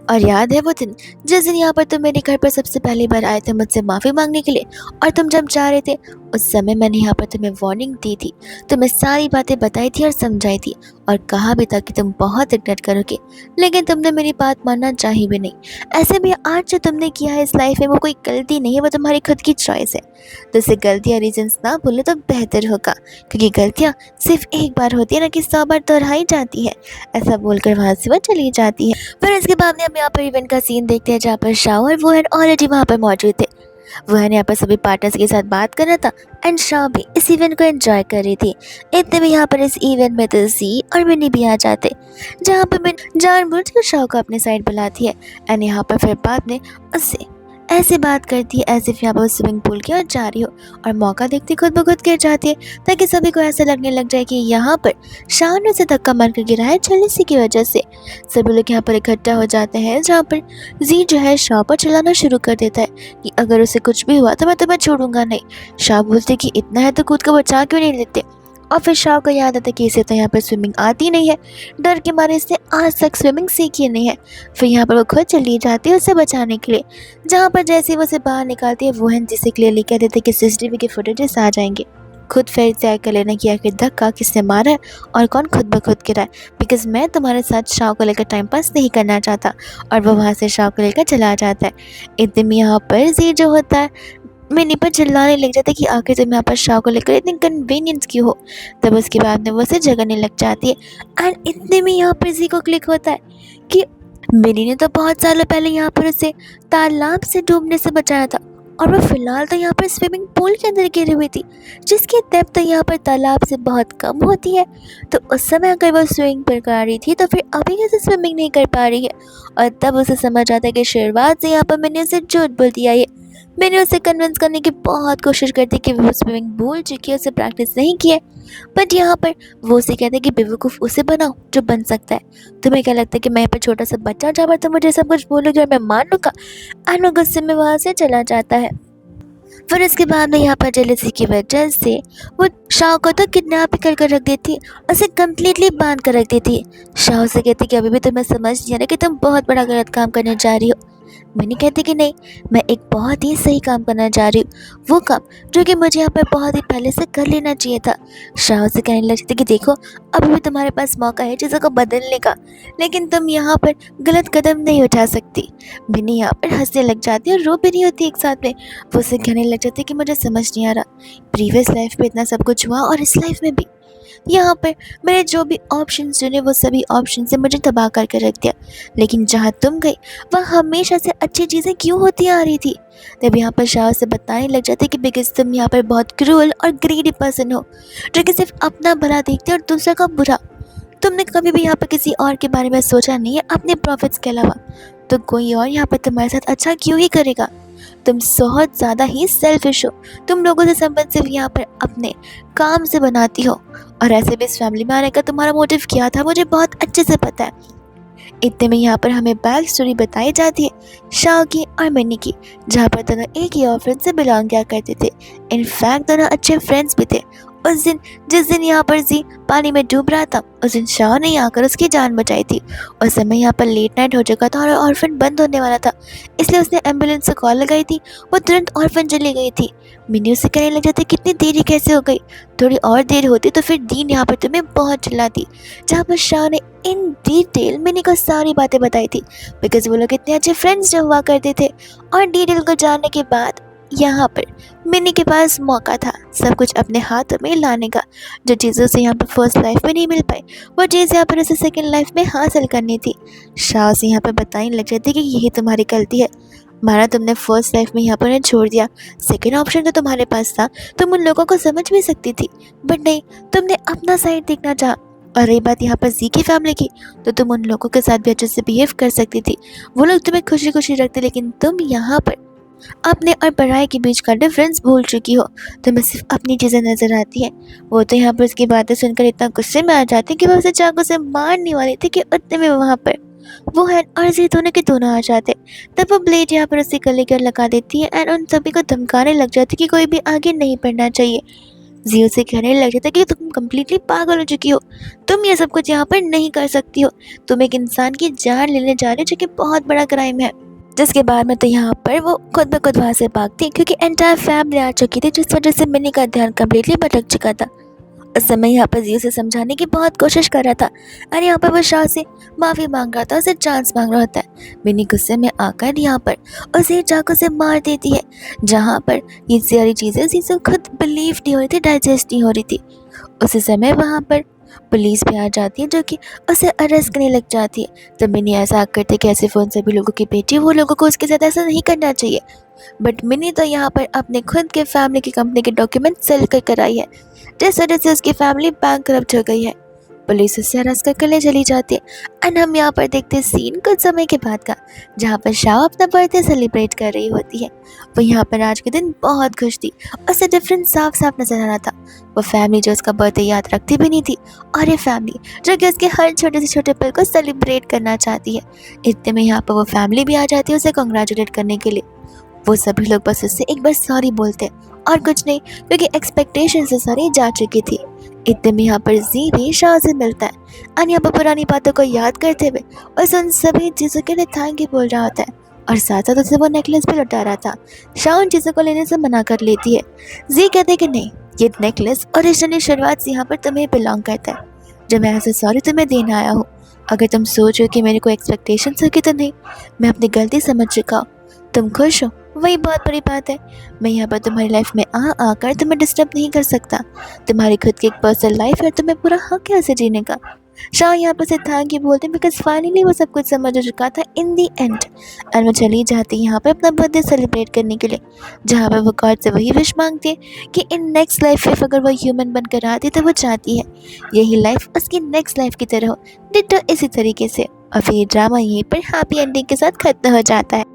और याद है वो दिन जिस दिन यहाँ पर तुम मेरे घर पर सबसे पहली बार आए थे मुझसे माफ़ी मांगने के लिए, और तुम जब जा रहे थे उस समय मैंने यहाँ पर तुम्हें वार्निंग दी थी, तुम्हें सारी बातें बताई थी और समझाई थी और कहा भी था कि तुम बहुत रिग्रेट करोगे, लेकिन तुमने मेरी बात मानना चाही भी नहीं। ऐसे भी आज जो तुमने किया है इस लाइफ में वो कोई गलती नहीं है, वो तुम्हारी खुद की चॉइस है, तो इसे गलतियाँ रीजन्स ना बोलो तो बेहतर होगा, क्योंकि गलतियाँ सिर्फ एक बार होती है ना कि 100 बार दोहराई जाती है। ऐसा बोलकर वहाँ से वो चली जाती है। फिर इसके बाद में हम यहाँ पर इवेंट का सीन देखते हैं, जहाँ पर शाह और वुहेन ऑलरेडी वहाँ पर मौजूद थे। वह यहाँ पर सभी पार्टनर्स के साथ बात कर रहा था एंड शाह भी इस इवेंट को एंजॉय कर रही थी। इतने में यहाँ पर इस इवेंट में तो जी और मिनी भी आ जाते, जहाँ पर मिनी जानबूझकर शाह को अपने साइड बुलाती है एंड यहाँ पर फिर बाद में उससे ऐसे बात करती है एज इफ यहाँ पर स्विमिंग पूल की ओर जा रही हो, और मौका देखते खुद ब खुद गिर जाती है ताकि सभी को ऐसा लगने लग जाए कि यहाँ पर शाह ने उसे धक्का मार कर गिरा है जेलसी की वजह से। सभी लोग यहाँ पर इकट्ठा हो जाते हैं, जहाँ पर जी जो है शाह पर चिल्लाना शुरू कर देता है कि अगर उसे कुछ भी हुआ तो मैं तुम्हें छोड़ूंगा नहीं। शाह बोलते कि इतना है तो खुद को बचा क्यों नहीं लेते, और फिर शाह को याद आता कि इसे तो यहाँ पर स्विमिंग आती नहीं है, डर के मारे इसने आज तक स्विमिंग सीखी नहीं है। फिर यहाँ पर वो खुद चली जाती है उसे बचाने के लिए, जहाँ पर जैसे ही वो उसे बाहर निकालती है वोहन जिसे क्लियरली कह देते कि सीसीटीवी के फुटेजेस आ जाएंगे। खुद फिर तय कर लेना कि आखिर धक्का किसने मारा है और कौन खुद ब खुद गिरा है, बिकॉज मैं तुम्हारे साथ शाह को लेकर टाइम पास नहीं करना चाहता। और वो वहाँ से शाह को लेकर चला जाता है। इतने में यहाँ पर जी जो होता है मिनी पर चिल्लाने लग जाता है कि आखिर तुम यहाँ पर शाह को लेकर इतनी कन्वीनियंस क्यों हो। तब उसके बाद में वो उसे जगने लग जाती है एंड इतने में यहाँ पर जी को क्लिक होता है कि मिनी ने तो बहुत सालों पहले यहाँ पर उसे तालाब से डूबने से बचाया था, और वो फिलहाल तो यहाँ पर स्विमिंग पूल के अंदर गिरी हुई थी जिसकी डेप्थ तो यहाँ पर तालाब से बहुत कम होती है। तो उस समय अगर वो स्विमिंग पर कर रही थी तो फिर अभी कैसे स्विमिंग नहीं कर पा रही है। और तब उसे समझ आता है कि शुरुआत से यहाँ पर मैंने उसे झूठ बोल दिया है। मैंने उसे कन्विंस करने की बहुत कोशिश करती कि वो स्विमिंग भूल चुकी है, उसे प्रैक्टिस नहीं किया है, बट यहाँ पर वो उसे कहते हैं कि बेवकूफ़ उसे बनाओ जो बन सकता है। तुम्हें क्या लगता है कि मैं यहाँ पर छोटा सा बच्चा जहाँ पर तुम मुझे सब कुछ बोलोगे और मैं मान लूँगा। और वो गुस्से में वहाँ से चला जाता है। फिर इसके बाद में यहाँ पर जेलसी की वजह से वो शाह को तो किडनैप कर कर रख देती, उसे कम्प्लीटली बांध कर रख देती। शाह उसे कहती कि अभी भी तुम्हें समझ नहीं आ रहा कि तुम बहुत बड़ा गलत काम करने जा रही हो। मैंने कहती कि नहीं, मैं एक बहुत ही सही काम करना चाह रही हूँ, वो काम जो कि मुझे यहाँ पर बहुत ही पहले से कर लेना चाहिए था। शाह से कहने लगती कि देखो अभी भी तुम्हारे पास मौका है चीज़ों को बदलने का, लेकिन तुम यहाँ पर गलत कदम नहीं उठा सकती। मिनी यहाँ पर हंसने लग जाती है और रो भी नहीं होती एक साथ में। वो उसे कहने लग जाती कि मुझे समझ नहीं आ रहा, प्रीवियस लाइफ में इतना सब कुछ हुआ और इस लाइफ में भी यहाँ पर मैंने जो भी ऑप्शन चुने वो सभी ऑप्शन से मुझे तबाह करके रख दिया, लेकिन जहाँ तुम गई वहाँ हमेशा से अच्छी चीज़ें क्यों होती आ रही थी। तब यहाँ पर शाह से बताने लग जाते कि बिकॉज तुम यहाँ पर बहुत क्रूअल और ग्रीडी पर्सन हो जो कि सिर्फ अपना भला देखते और दूसरा का बुरा। तुमने कभी भी यहाँ पर किसी और के बारे में सोचा नहीं है अपने प्रॉफिट्स के अलावा, तो कोई और यहाँ पर तुम्हारे साथ अच्छा क्यों ही करेगा। तुम बहुत ज़्यादा ही सेल्फिश हो, तुम लोगों से संबंध सिर्फ यहाँ पर अपने काम से बनाती हो, और ऐसे भी इस फैमिली में आने का तुम्हारा मोटिव क्या था मुझे बहुत अच्छे से पता है। इतने में यहाँ पर हमें बैक स्टोरी बताई जाती है शाह की और मिनी की, जहाँ पर दोनों एक ही ऑफिस से बिलोंग किया करते थे। इनफैक्ट दोनों अच्छे फ्रेंड्स भी थे। उस दिन जिस दिन यहाँ पर जी पानी में डूब रहा था उस दिन शाह ने आकर उसकी जान बचाई थी। उस समय यहाँ पर लेट नाइट हो चुका था और ऑर्फन बंद होने वाला था, इसलिए उसने एम्बुलेंस से कॉल लगाई थी। वो तुरंत ऑर्फन चली गई थी। मिनी उसे कहने लग जाती कितनी देरी कैसे हो गई, थोड़ी और देर होती तो फिर दीन यहाँ पर तुम्हें बहुत चिल्लाती। जहाँ पर शाह ने इन डिटेल मिनी को सारी बातें बताई थी, बिकॉज वो लोग इतने अच्छे फ्रेंड्स जो हुआ करते थे। और डिटेल को जानने के बाद यहाँ पर मिनी के पास मौका था सब कुछ अपने हाथों में लाने का, जो चीज़ें उसे यहाँ पर फर्स्ट लाइफ में नहीं मिल पाई वो चीज़ यहाँ पर उसे सेकंड लाइफ में हासिल करनी थी। शाह से यहाँ पर बताने लग जाती कि यही तुम्हारी गलती है, माना तुमने फर्स्ट लाइफ में यहाँ पर छोड़ दिया, सेकंड ऑप्शन तो तुम्हारे पास था, तुम उन लोगों को समझ भी सकती थी, बट नहीं, तुमने अपना साइड देखना चाहा। और रही बात यहाँ पर जी की फैमिली की, तो तुम उन लोगों के साथ भी अच्छे से बिहेव कर सकती थी, वो लोग तुम्हें खुशी खुशी रखते, लेकिन तुम यहाँ पर अपने और पढ़ाई के बीच का डिफरेंस भूल चुकी हो। तुम्हें सिर्फ अपनी चीज़ें नजर आती है। वो तो यहाँ पर उसकी बातें सुनकर इतना गुस्से में आ जाती कि वो उसे चाकू से मारने वाली थी कि उतने में वहाँ पर वो है और जी दोनों के दोनों आ जाते। तब वो ब्लेड यहाँ पर उसके गले पर लगा देती है एंड उन सभी को धमकाने लग जाती कि कोई भी आगे नहीं बढ़ना चाहिए। जियो से कहने लग जाता कि तुम कम्प्लीटली पागल हो चुकी हो, तुम ये सब कुछ यहाँ पर नहीं कर सकती हो, तुम एक इंसान की जान लेने जा रहे हो जो कि बहुत बड़ा क्राइम है। जिसके बाद में तो यहाँ पर वो खुद ब खुद वहाँ से भागती क्योंकि एंटायर फैमिली आ चुकी थी, जिस वजह से मिनी का ध्यान कम्प्लीटली भटक चुका था। उस समय यहाँ पर जियो से समझाने की बहुत कोशिश कर रहा था और यहाँ पर वो शाह से माफ़ी मांग रहा था, उसे चांस मांग रहा होता है। मिनी गुस्से में आकर यहाँ पर उसे चाकू से मार देती है, जहाँ पर ये सारी चीज़ें जिसे खुद बिलीव नहीं हो रही थी, डाइजेस्ट नहीं हो रही थी। उसी समय वहाँ पर पुलिस भी आ जाती है जो कि उसे अरेस्ट करने लग जाती है। तब मिनी ऐसा करते कि ऐसे फ़ोन सभी लोगों की बेटी, वो लोगों को उसके साथ ऐसा नहीं करना चाहिए। बट मिनी तो यहाँ पर अपने खुद के फैमिली की कंपनी के डॉक्यूमेंट सेल कर आई है। जिस वजह से उसकी फैमिली बैंकरप्ट हो गई है। पुलिस उससे अरेस्ट करके ले चली जाती है। एंड हम यहाँ पर देखते हैं सीन कुछ समय के बाद का, जहाँ पर शाह अपना बर्थडे सेलिब्रेट कर रही होती है। वो यहाँ पर आज के दिन बहुत खुश थी। उसे डिफरेंस साफ साफ नजर आ रहा था। वो फैमिली जो उसका बर्थडे याद रखती भी नहीं थी, और ये फैमिली जो कि उसके हर छोटे से छोटे पल को सेलिब्रेट करना चाहती है। इतने में यहाँ पर वो फैमिली भी आ जाती है उसे कॉन्ग्रेचुलेट करने के लिए। वो सभी लोग बस उससे एक बार सॉरी बोलते हैं और कुछ नहीं, क्योंकि एक्सपेक्टेशन से सारी जा चुकी थी। इतने में यहाँ पर जी भी शाह से मिलता है। और यहाँ पर पुरानी बातों को याद करते हुए उसे उन सभी चीज़ों के लिए थैंक यू बोल रहा होता है, और साथ साथ उसे वो नेकलेस भी लौटा रहा था। शाह उन चीज़ों को लेने से मना कर लेती है। जी कहते कि नहीं, ये नेकलेस ओरिजिनली शुरुआत से यहाँ पर तुम्हें बिलोंग करता है, जो मैं ऐसे सॉरी तुम्हें देने आया हूँ। अगर तुम सोच हो कि मेरे को एक्सपेक्टेशंस होगी तो नहीं, मैं अपनी गलती समझ चुका हूँ। तुम खुश हो, वही बहुत बड़ी बात है। मैं यहाँ पर तुम्हारी लाइफ में आकर तुम्हें डिस्टर्ब नहीं कर सकता। तुम्हारी खुद की एक पर्सनल लाइफ है, तुम्हें पूरा हक है उसे जीने का। शाह यहाँ पर से थैंक यू बोलते बिकॉज फाइनली वो सब कुछ समझ हो चुका था इन दी एंड। एंड वो चली जाती है यहाँ पर अपना बर्थडे सेलिब्रेट करने के लिए, जहाँ पर वो गॉड से वही विश मांगती है कि इन नेक्स्ट लाइफ में अगर वो ह्यूमन बनकर आती तो वो चाहती है यही लाइफ उसकी नेक्स्ट लाइफ की तरह हो, डिट्टो इसी तरीके से। और फिर ड्रामा यहीं पर हैप्पी एंडिंग के साथ खत्म हो जाता है।